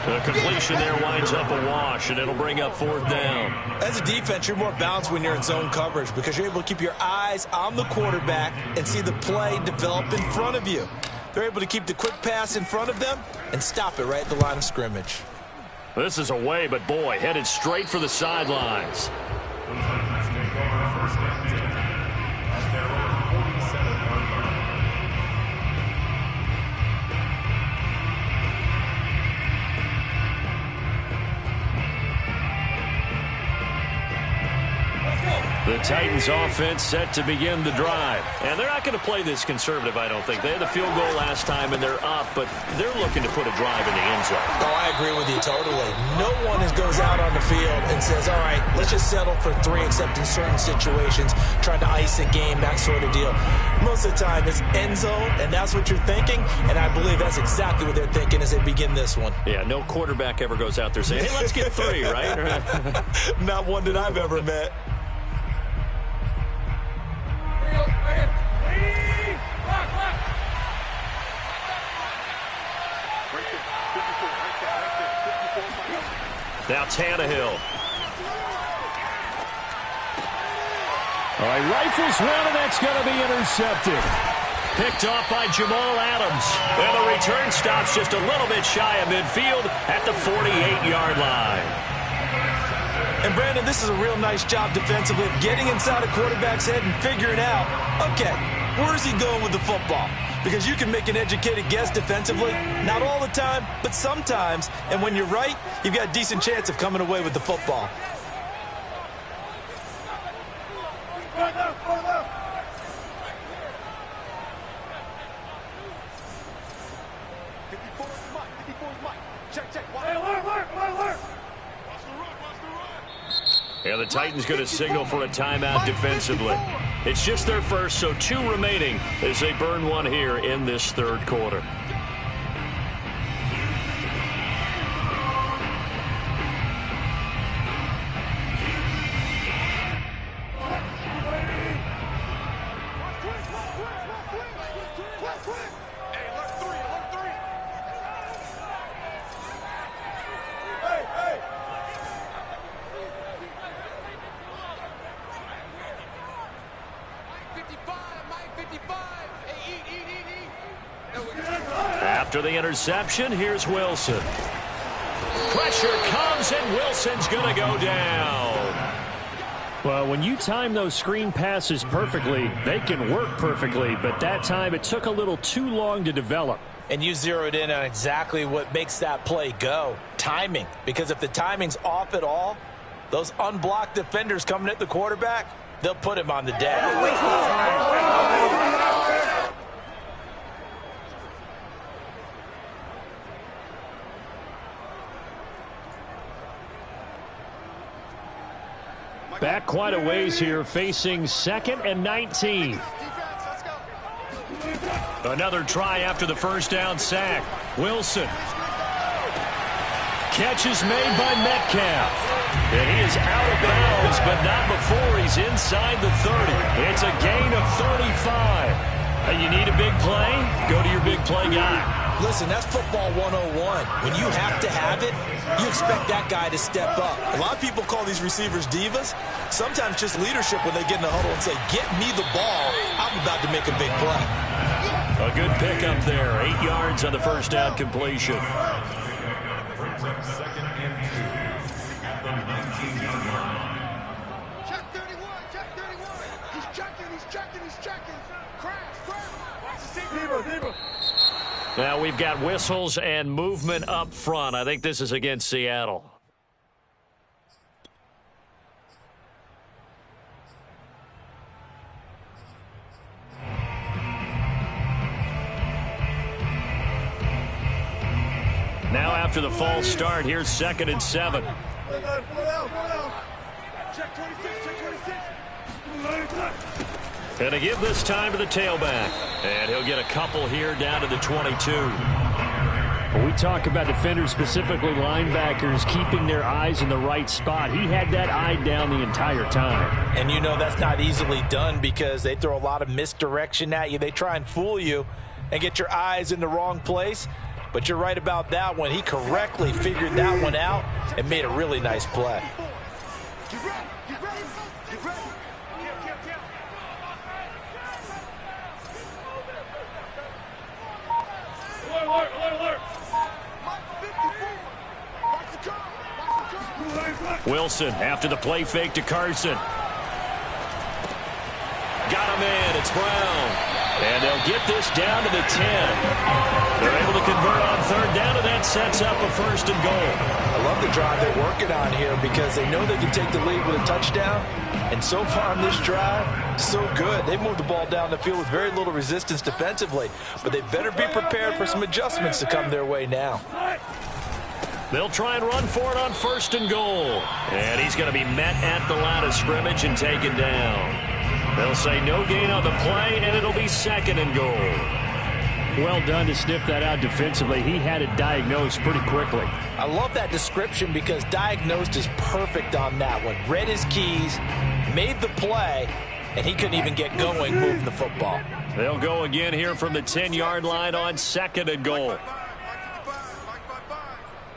The completion there winds up a wash, and it'll bring up 4th down. As a defense, you're more balanced when you're in zone coverage because you're able to keep your eyes on the quarterback and see the play develop in front of you. They're able to keep the quick pass in front of them and stop it right at the line of scrimmage. This is away, but boy, headed straight for the sidelines. The Titans offense set to begin the drive. And they're not going to play this conservative, I don't think. They had the field goal last time, and they're up, but they're looking to put a drive in the end zone. Oh, I agree with you totally. No one goes out on the field and says, all right, let's just settle for 3, except in certain situations, trying to ice a game, that sort of deal. Most of the time, it's end zone, and that's what you're thinking, and I believe that's exactly what they're thinking as they begin this one. Yeah, no quarterback ever goes out there saying, hey, let's get 3, right? Not one that I've ever met. Now Tannehill. All right, rifles one, and that's going to be intercepted. Picked off by Jamal Adams. And the return stops just a little bit shy of midfield at the 48-yard line. And Brandon, this is a real nice job defensively of getting inside a quarterback's head and figuring out, okay, where's he going with the football? Because you can make an educated guess defensively, not all the time, but sometimes. And when you're right, you've got a decent chance of coming away with the football. Yeah, the Titans going to signal for a timeout defensively. It's just their first, so 2 remaining as they burn one here in this 3rd quarter. After the interception, here's Wilson. Pressure comes, and Wilson's going to go down. Well, when you time those screen passes perfectly, they can work perfectly, but that time it took a little too long to develop. And you zeroed in on exactly what makes that play go. Timing. Because if the timing's off at all, those unblocked defenders coming at the quarterback, they'll put him on the deck. Back quite a ways here, facing 2nd and 19. Another try after the first down sack. Wilson. Catch is made by Metcalf. And he is out of bounds, but not before he's inside the 30. It's a gain of 35. You need a big play? Go to your big play guy. Listen, that's football 101. When you have to have it, you expect that guy to step up. A lot of people call these receivers divas. Sometimes just leadership when they get in the huddle and say, get me the ball. I'm about to make a big play. A good pickup there. 8 yards on the first down completion. Second and 2 at the 19-yard line. Check 31, check 31. He's checking. Crash. Now we've got whistles and movement up front. I think this is against Seattle. Now after the false start, here's 2nd and 7. Check 26, check 26. Going to give this time to the tailback. And he'll get a couple here down to the 22. When we talk about defenders, specifically linebackers, keeping their eyes in the right spot, he had that eye down the entire time. And you know that's not easily done because they throw a lot of misdirection at you. They try and fool you and get your eyes in the wrong place. But you're right about that one. He correctly figured that one out and made a really nice play. Get ready, get ready, get ready. Alert. Wilson after the play fake to Carson. Got him in. It's Brown. And they'll get this down to the 10. They're able to convert on 3rd down, and that sets up a 1st and goal. I love the drive they're working on here because they know they can take the lead with a touchdown. And so far on this drive, so good. They moved the ball down the field with very little resistance defensively. But they better be prepared for some adjustments to come their way now. They'll try and run for it on 1st and goal. And he's going to be met at the line of scrimmage and taken down. They'll say no gain on the play, and it'll be 2nd and goal. Well done to sniff that out defensively. He had it diagnosed pretty quickly. I love that description because diagnosed is perfect on that one. Read his keys, made the play, and he couldn't even get going moving the football. They'll go again here from the 10-yard line on 2nd and goal.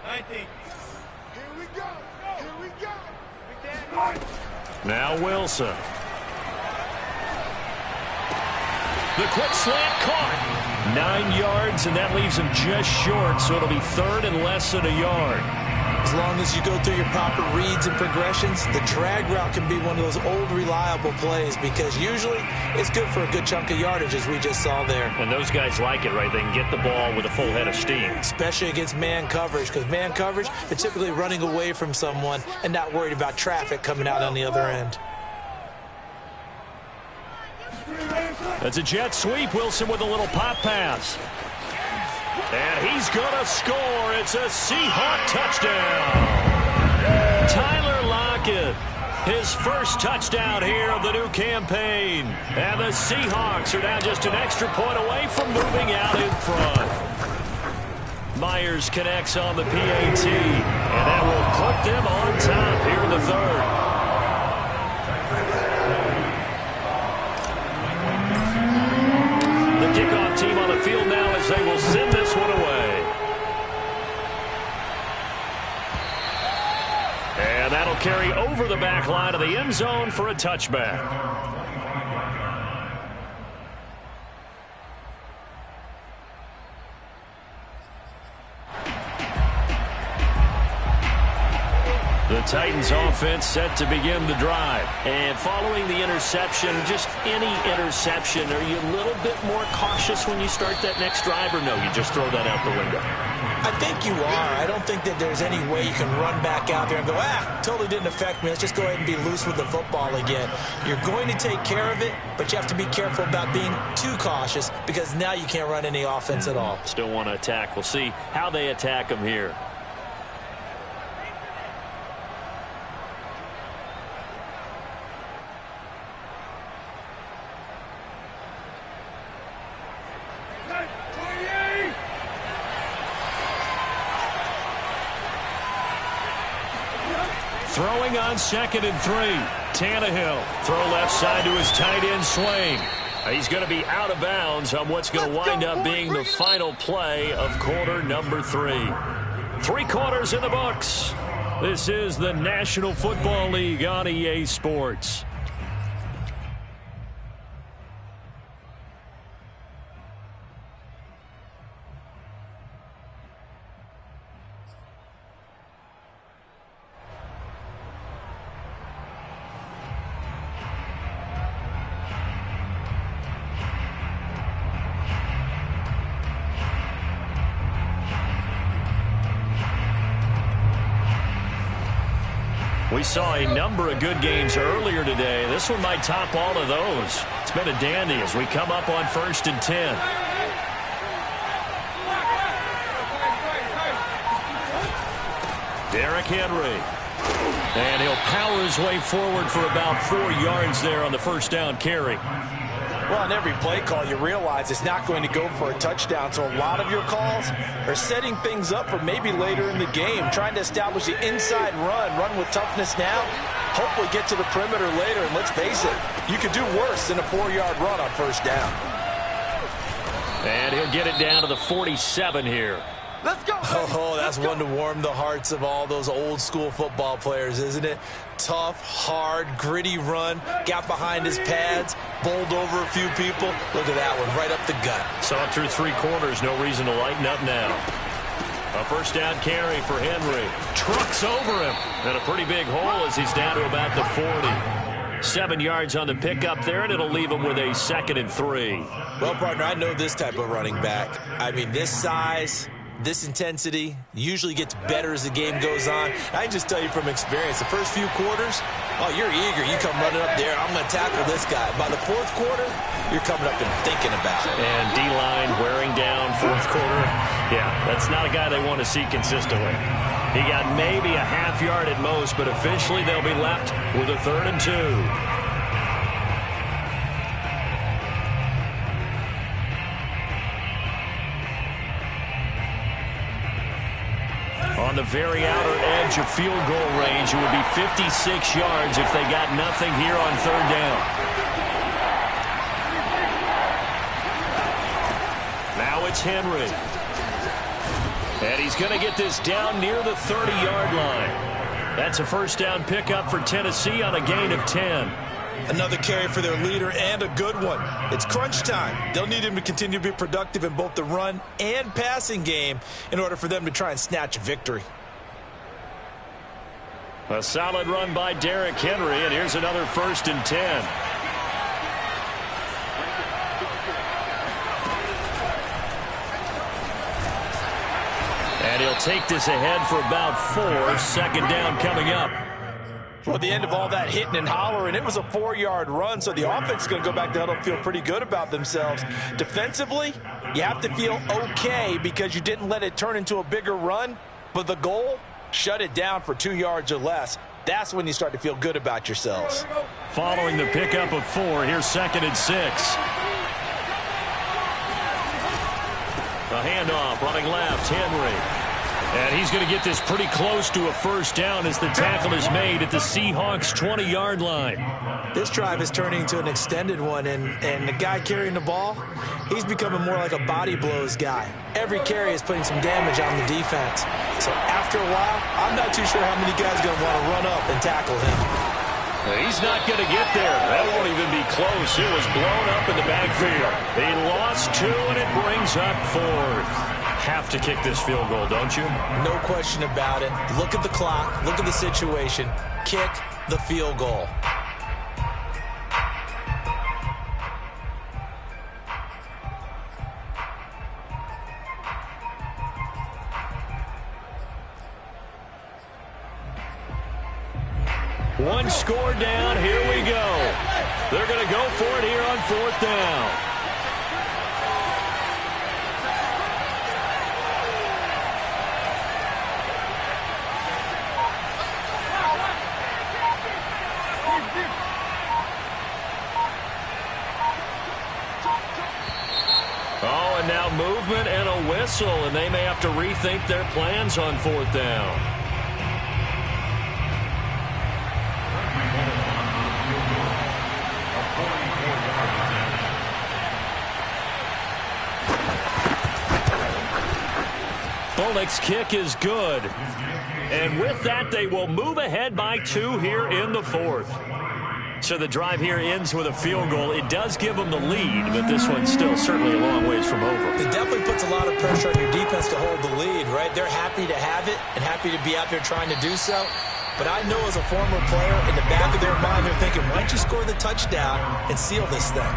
19. Here we go. Here we go. Now Wilson. The quick slant caught. 9 yards, and that leaves him just short, so it'll be 3rd and less than a yard. As long as you go through your proper reads and progressions, the drag route can be one of those old reliable plays because usually it's good for a good chunk of yardage, as we just saw there. And those guys like it, right? They can get the ball with a full head of steam. Especially against man coverage, because man coverage, they're typically running away from someone and not worried about traffic coming out on the other end. That's a jet sweep. Wilson with a little pop pass. And he's going to score. It's a Seahawk touchdown. Tyler Lockett, his first touchdown here of the new campaign. And the Seahawks are now just an extra point away from moving out in front. Myers connects on the PAT, and that will put them on top here in the 3rd. Kickoff team on the field now as they will send this one away. And that'll carry over the back line of the end zone for a touchback. The Titans offense set to begin the drive. And following the interception, just any interception, are you a little bit more cautious when you start that next drive, or no, you just throw that out the window? I think you are. I don't think that there's any way you can run back out there and go, totally didn't affect me. Let's just go ahead and be loose with the football again. You're going to take care of it, but you have to be careful about being too cautious because now you can't run any offense at all. Still want to attack. We'll see how they attack them here. Throwing on 2nd and 3. Tannehill. Throw left side to his tight end Swain. He's going to be out of bounds on what's going to wind up being the final play of quarter number 3. 3 quarters in the books. This is the National Football League on EA Sports. We saw a number of good games earlier today. This one might top all of those. It's been a dandy as we come up on 1st and 10. Henry. And he'll power his way forward for about 4 yards there on the first down carry. Well, on every play call, you realize it's not going to go for a touchdown. So a lot of your calls are setting things up for maybe later in the game, trying to establish the inside run with toughness now, hopefully get to the perimeter later. And let's face it, you could do worse than a 4-yard run on first down. And he'll get it down to the 47 here. Let's go. Oh, that's one to warm the hearts of all those old school football players, isn't it? Tough, hard, gritty run, got behind his pads, bowled over a few people. Look at that one, right up the gut. Saw it through 3 quarters, no reason to lighten up now. A first down carry for Henry. Trucks over him. And a pretty big hole as he's down to about the 40. 7 yards on the pickup there, and it'll leave him with a 2nd and 3. Well, partner, I know this type of running back. I mean, this size, this intensity usually gets better as the game goes on. I can just tell you from experience, the first few quarters, oh, you're eager. You come running up there, I'm going to tackle this guy. By the 4th quarter, you're coming up and thinking about it. And D-line wearing down 4th quarter. Yeah, that's not a guy they want to see consistently. He got maybe a half yard at most, but officially they'll be left with a 3rd and 2. On the very outer edge of field goal range, it would be 56 yards if they got nothing here on 3rd down. Now it's Henry. And he's going to get this down near the 30-yard line. That's a first down pickup for Tennessee on a gain of 10. Another carry for their leader and a good one. It's crunch time. They'll need him to continue to be productive in both the run and passing game in order for them to try and snatch a victory. A solid run by Derrick Henry, and here's another 1st and 10. And he'll take this ahead for about 4. 2nd down coming up. Well, at the end of all that hitting and hollering, it was a 4-yard run, so the offense is going to go back to huddle and feel pretty good about themselves. Defensively, you have to feel okay because you didn't let it turn into a bigger run, but the goal, shut it down for 2 yards or less. That's when you start to feel good about yourselves. Following the pickup of 4, here's 2nd and 6. A handoff, running left, Henry. And he's going to get this pretty close to a first down as the tackle is made at the Seahawks' 20-yard line. This drive is turning into an extended one, and the guy carrying the ball, he's becoming more like a body blows guy. Every carry is putting some damage on the defense. So after a while, I'm not too sure how many guys are going to want to run up and tackle him. He's not going to get there. That won't even be close. It was blown up in the backfield. He lost 2, and it brings up 4th. Have to kick this field goal, don't you? No question about it. Look at the clock. Look at the situation. Kick the field goal. One score down. Here we go. They're going to go for it here on 4th down. Oh, and now movement and a whistle, and they may have to rethink their plans on 4th down. Bullock's kick is good. And with that, they will move ahead by 2 here in the 4th. So the drive here ends with a field goal. It does give them the lead, but this one's still certainly a long ways from over. It definitely puts a lot of pressure on your defense to hold the lead, right? They're happy to have it and happy to be out there trying to do so. But I know as a former player, in the back of their mind, they're thinking, why don't you score the touchdown and seal this thing?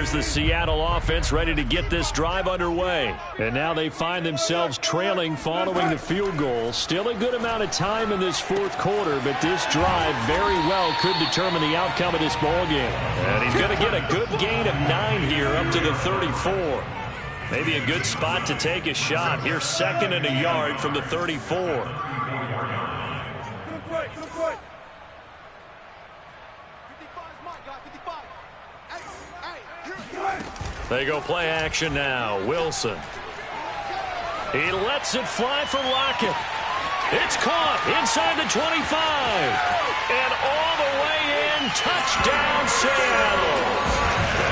Here's the Seattle offense ready to get this drive underway. And now they find themselves trailing following the field goal. Still a good amount of time in this fourth quarter, but this drive very well could determine the outcome of this ball game. And he's going to get a good gain of 9 here up to the 34. Maybe a good spot to take a shot. Here's 2nd and a yard from the 34. They go play action now. Wilson. He lets it fly for Lockett. It's caught inside the 25. And all the way in. Touchdown, Seattle.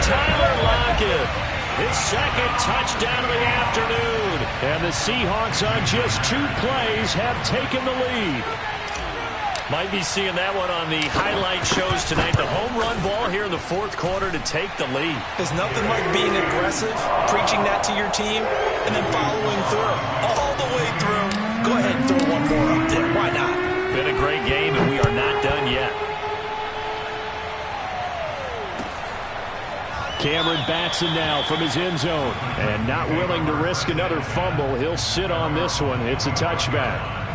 Tyler Lockett. His 2nd touchdown of the afternoon. And the Seahawks on just 2 plays have taken the lead. Might be seeing that one on the highlight shows tonight. The home run ball here in the fourth quarter to take the lead. There's nothing like being aggressive, preaching that to your team, and then following through. All the way through. Go ahead and throw one more up there. Why not? Been a great game, and we are not done yet. Cameron Batson now from his end zone. And not willing to risk another fumble. He'll sit on this one. It's a touchback.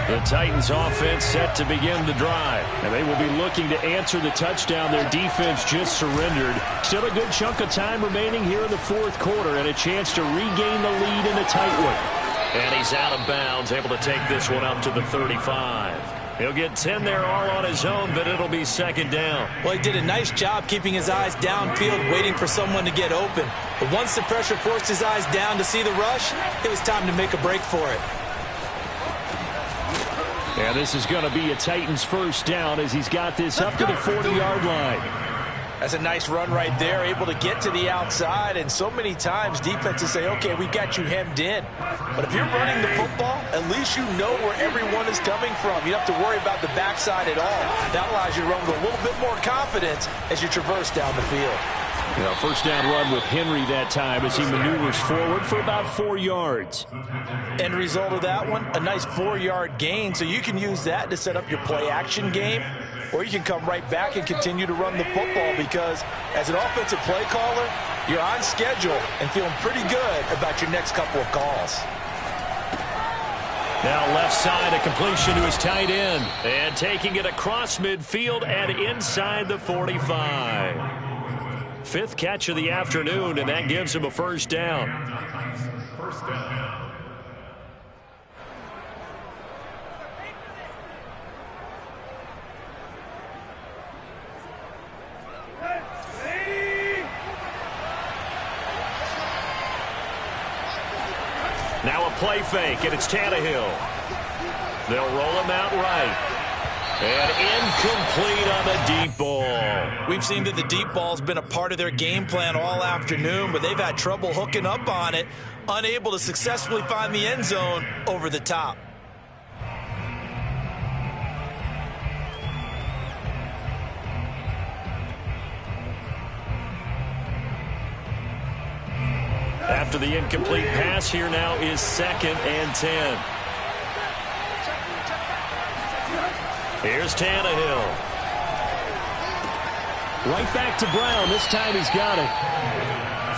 The Titans offense set to begin the drive. And they will be looking to answer the touchdown their defense just surrendered. Still a good chunk of time remaining here in the fourth quarter and a chance to regain the lead in a tight one. And he's out of bounds, able to take this one up to the 35. He'll get 10 there all on his own, but it'll be 2nd down. Well, he did a nice job keeping his eyes downfield, waiting for someone to get open. But once the pressure forced his eyes down to see the rush, it was time to make a break for it. And this is going to be a Titans first down as he's got this up to the 40-yard line. That's a nice run right there, able to get to the outside. And so many times defenses say, okay, we got you hemmed in. But if you're running the football, at least you know where everyone is coming from. You don't have to worry about the backside at all. That allows you to run with a little bit more confidence as you traverse down the field. Yeah, first down run with Henry that time as he maneuvers forward for about 4 yards. End result of that one, a nice 4-yard gain. So you can use that to set up your play-action game, or you can come right back and continue to run the football because as an offensive play caller, you're on schedule and feeling pretty good about your next couple of calls. Now left side, a completion to his tight end. And taking it across midfield and inside the 45. 5th catch of the afternoon, and that gives him a first down. Now a play fake, and it's Tannehill. They'll roll him out right. And incomplete on the deep ball. We've seen that the deep ball's been a part of their game plan all afternoon, but they've had trouble hooking up on it, unable to successfully find the end zone over the top. After the incomplete pass, here now is 2nd and 10. Here's Tannehill. Right back to Brown. This time he's got it.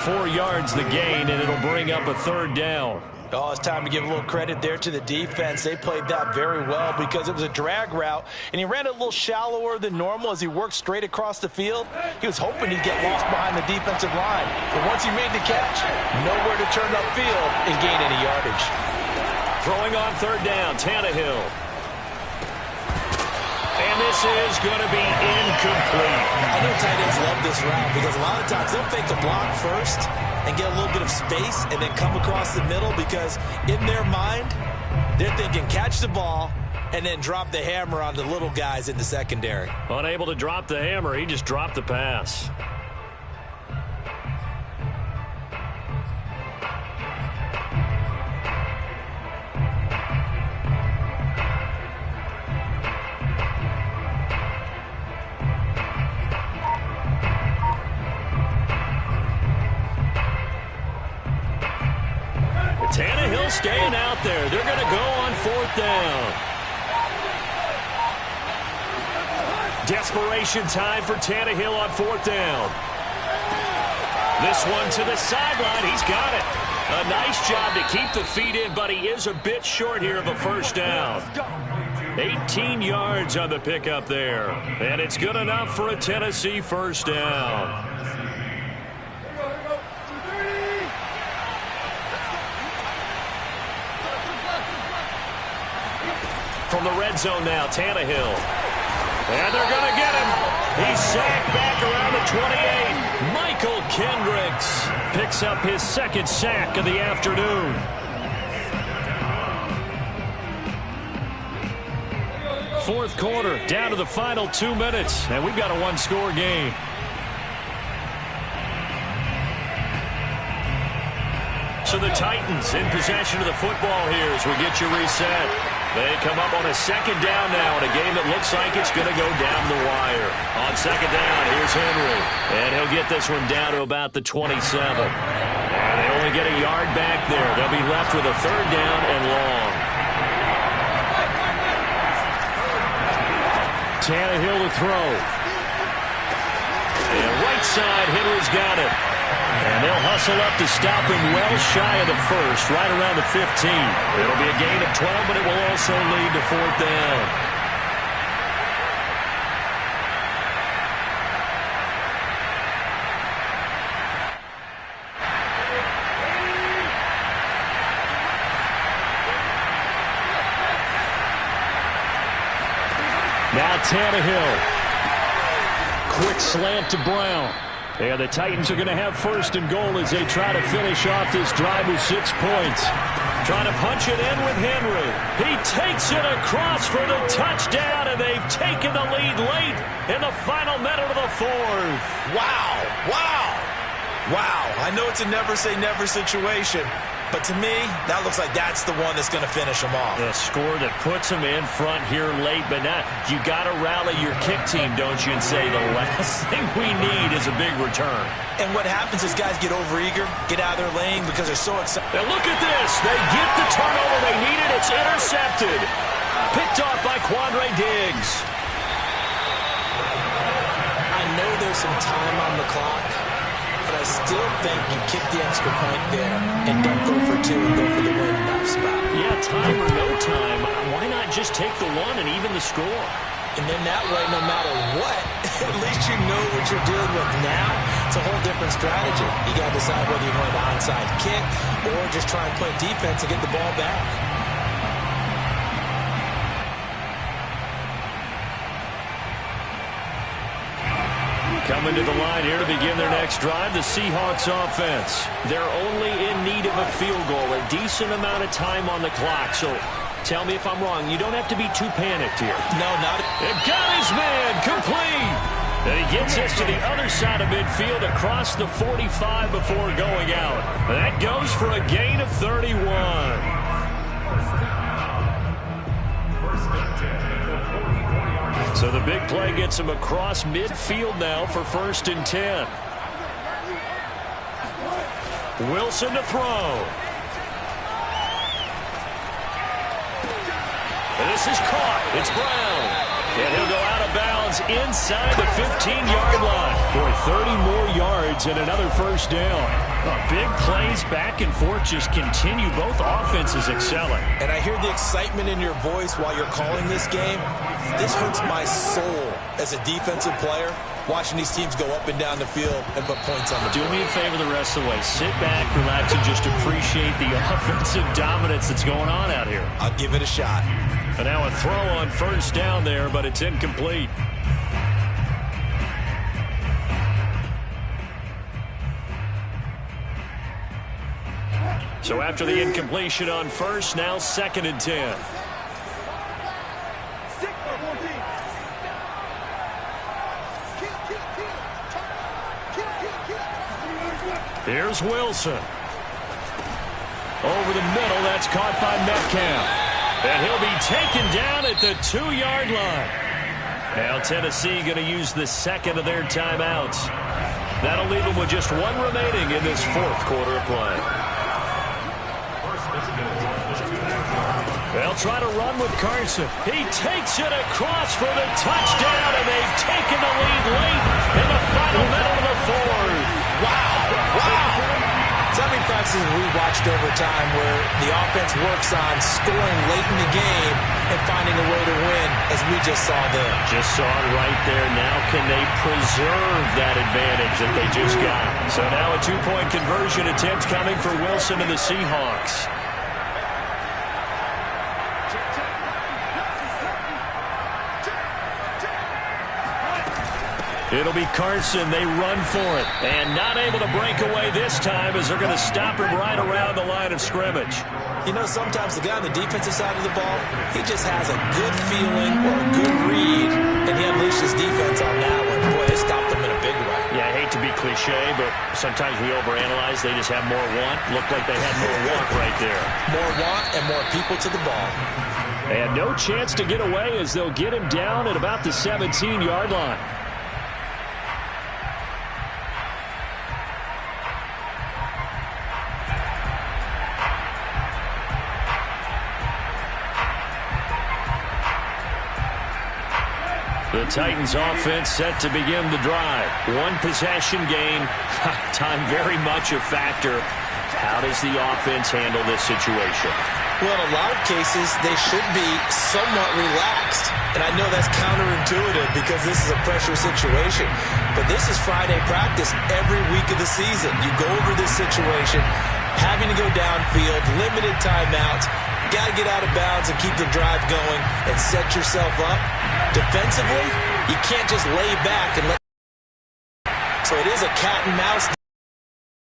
4 yards the gain, and it'll bring up a 3rd down. Oh, it's time to give a little credit there to the defense. They played that very well because it was a drag route, and he ran it a little shallower than normal as he worked straight across the field. He was hoping he'd get lost behind the defensive line. But once he made the catch, nowhere to turn upfield and gain any yardage. Throwing on 3rd down, Tannehill. And this is going to be incomplete. I know tight ends love this route because a lot of times they'll fake a block first and get a little bit of space and then come across the middle because in their mind, they're thinking catch the ball and then drop the hammer on the little guys in the secondary. Unable to drop the hammer, he just dropped the pass. Tannehill staying out there. They're going to go on 4th down. Desperation time for Tannehill on 4th down. This one to the sideline. He's got it. A nice job to keep the feet in, but he is a bit short here of a 1st down. 18 yards on the pickup there. And it's good enough for a Tennessee 1st down. From the red zone now, Tannehill. And they're going to get him. He's sacked back around the 28. Michael Kendricks picks up his 2nd sack of the afternoon. Fourth quarter, down to the final 2 minutes, and we've got a 1-score game. So the Titans in possession of the football here as we get you reset. They come up on a 2nd down now in a game that looks like it's going to go down the wire. On 2nd down, here's Henry. And he'll get this one down to about the 27. And they only get a yard back there. They'll be left with a 3rd down and long. Tannehill to throw. And right side, Henry's got it. And they'll hustle up to stop him well shy of the 1st, right around the 15. It'll be a gain of 12, but it will also lead to 4th down. Now Tannehill. Quick slant to Brown. And the Titans are going to have 1st and goal as they try to finish off this drive with 6 points. Trying to punch it in with Henry. He takes it across for the touchdown, and they've taken the lead late in the final minute of the 4th. Wow. Wow. Wow. I know it's a never-say-never situation, but to me, that looks like that's the one that's going to finish them off. The score that puts them in front here late, but now you got to rally your kick team, don't you, and say the last thing we need is a big return. And what happens is guys get overeager, get out of their lane because they're so excited. Now look at this. They get the turnover they needed. It's intercepted. Picked off by Quandre Diggs. I know there's some time on the clock, but I still think you kick the extra point there and don't go for 2 and go for the win in that spot. Yeah, time or no time, why not just take the 1 and even the score? And then that way, no matter what, at least you know what you're dealing with now. It's a whole different strategy. You got to decide whether you're going to onside kick or just try and play defense and get the ball back. Coming to the line here to begin their next drive, the Seahawks offense. They're only in need of a field goal, a decent amount of time on the clock. So tell me if I'm wrong. You don't have to be too panicked here. No, not. It got his man complete. And he gets us to the other side of midfield across the 45 before going out. That goes for a gain of 31. So the big play gets him across midfield now for 1st and 10. Wilson to throw. And this is caught. It's Brown. And he'll go out of bounds inside the 15-yard line. Boy, 30 more yards and another 1st down. Big plays back and forth just continue. Both offenses excelling. And I hear the excitement in your voice while you're calling this game. This hurts my soul as a defensive player, watching these teams go up and down the field and put points on the board. Do me a favor the rest of the way. Sit back, relax, and just appreciate the offensive dominance that's going on out here. I'll give it a shot. And now a throw on 1st down there, but it's incomplete. So after the incompletion on 1st, now 2nd and 10. Here's Wilson. Over the middle, that's caught by Metcalf. And he'll be taken down at the 2-yard line. Now Tennessee going to use the 2nd of their timeouts. That'll leave them with just 1 remaining in this 4th quarter of play. try to run with Carson. He takes it across for the touchdown, and they've taken the lead late in the final minute of the fourth. Wow. So many practices we've watched over time where the offense works on scoring late in the game and finding a way to win, as we just saw there. Just saw it right there. Now can they preserve that advantage that they just got? So now a two-point conversion attempt coming for Wilson and the Seahawks. It'll be Carson. They run for it. And not able to break away this time as they're going to stop him right around the line of scrimmage. You know, sometimes the guy on the defensive side of the ball, he just has a good feeling or a good read, and he unleashed his defense on that one. Boy, it stopped them in a big way. Yeah, I hate to be cliche, but sometimes we overanalyze. They just have more want. Looked like they had more want right there. More want and more people to the ball. And no chance to get away as they'll get him down at about the 17-yard line. The Titans offense set to begin the drive. One possession game. Time very much a factor. How does the offense handle this situation? Well, in a lot of cases, they should be somewhat relaxed. And I know that's counterintuitive because this is a pressure situation. But this is Friday practice every week of the season. You go over this situation, having to go downfield, limited timeouts, got to get out of bounds and keep the drive going and set yourself up. Defensively, you can't just lay back and let. So it is a cat and mouse.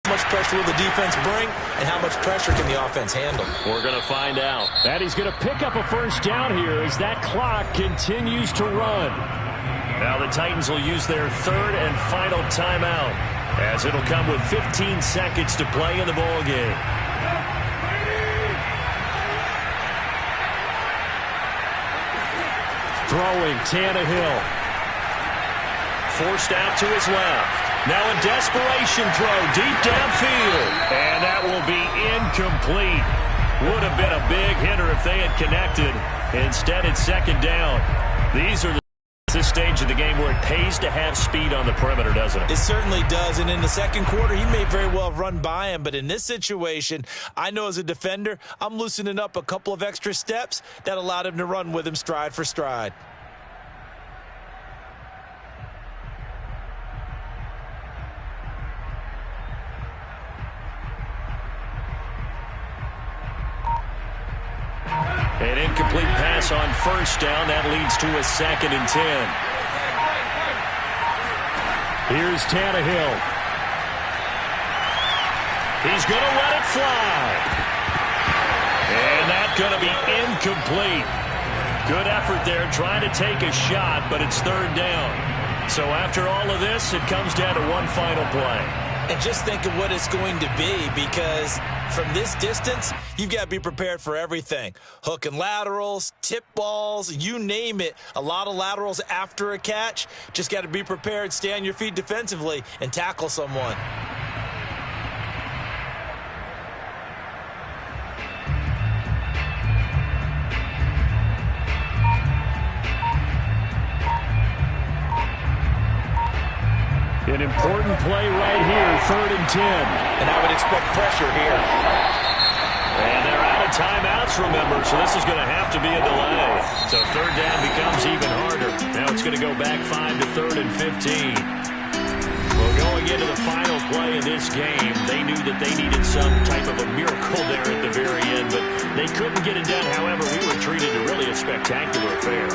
How much pressure will the defense bring, and how much pressure can the offense handle? We're going to find out. And he's going to pick up a first down here as that clock continues to run. Now the Titans will use their third and final timeout, as it'll come with 15 seconds to play in the ball game. Throwing, Tannehill. Forced out to his left. Now a desperation throw deep downfield. And that will be incomplete. Would have been a big hitter if they had connected. Instead, it's second down. These are this stage of the game where it pays to have speed on the perimeter, doesn't it? It certainly does, and in the second quarter, he may very well have run by him, but in this situation, I know as a defender, I'm loosening up a couple of extra steps that allowed him to run with him stride for stride. An incomplete pass on first down. That leads to a 2nd and 10. Here's Tannehill. He's going to let it fly. And that's going to be incomplete. Good effort there trying to take a shot, but it's third down. So after all of this, it comes down to one final play. And just think of what it's going to be, because from this distance, you've got to be prepared for everything. Hook and laterals, tip balls, you name it. A lot of laterals after a catch. Just got to be prepared, stay on your feet defensively, and tackle someone. An important play right here, 3rd and 10. And I would expect pressure here. And they're out of timeouts, remember, so this is going to have to be a delay. So third down becomes even harder. Now it's going to go back 5 to 3rd and 15. Well, going into the final play in this game, they knew that they needed some type of a miracle there at the very end, but they couldn't get it done. However, we were treated to really a spectacular affair.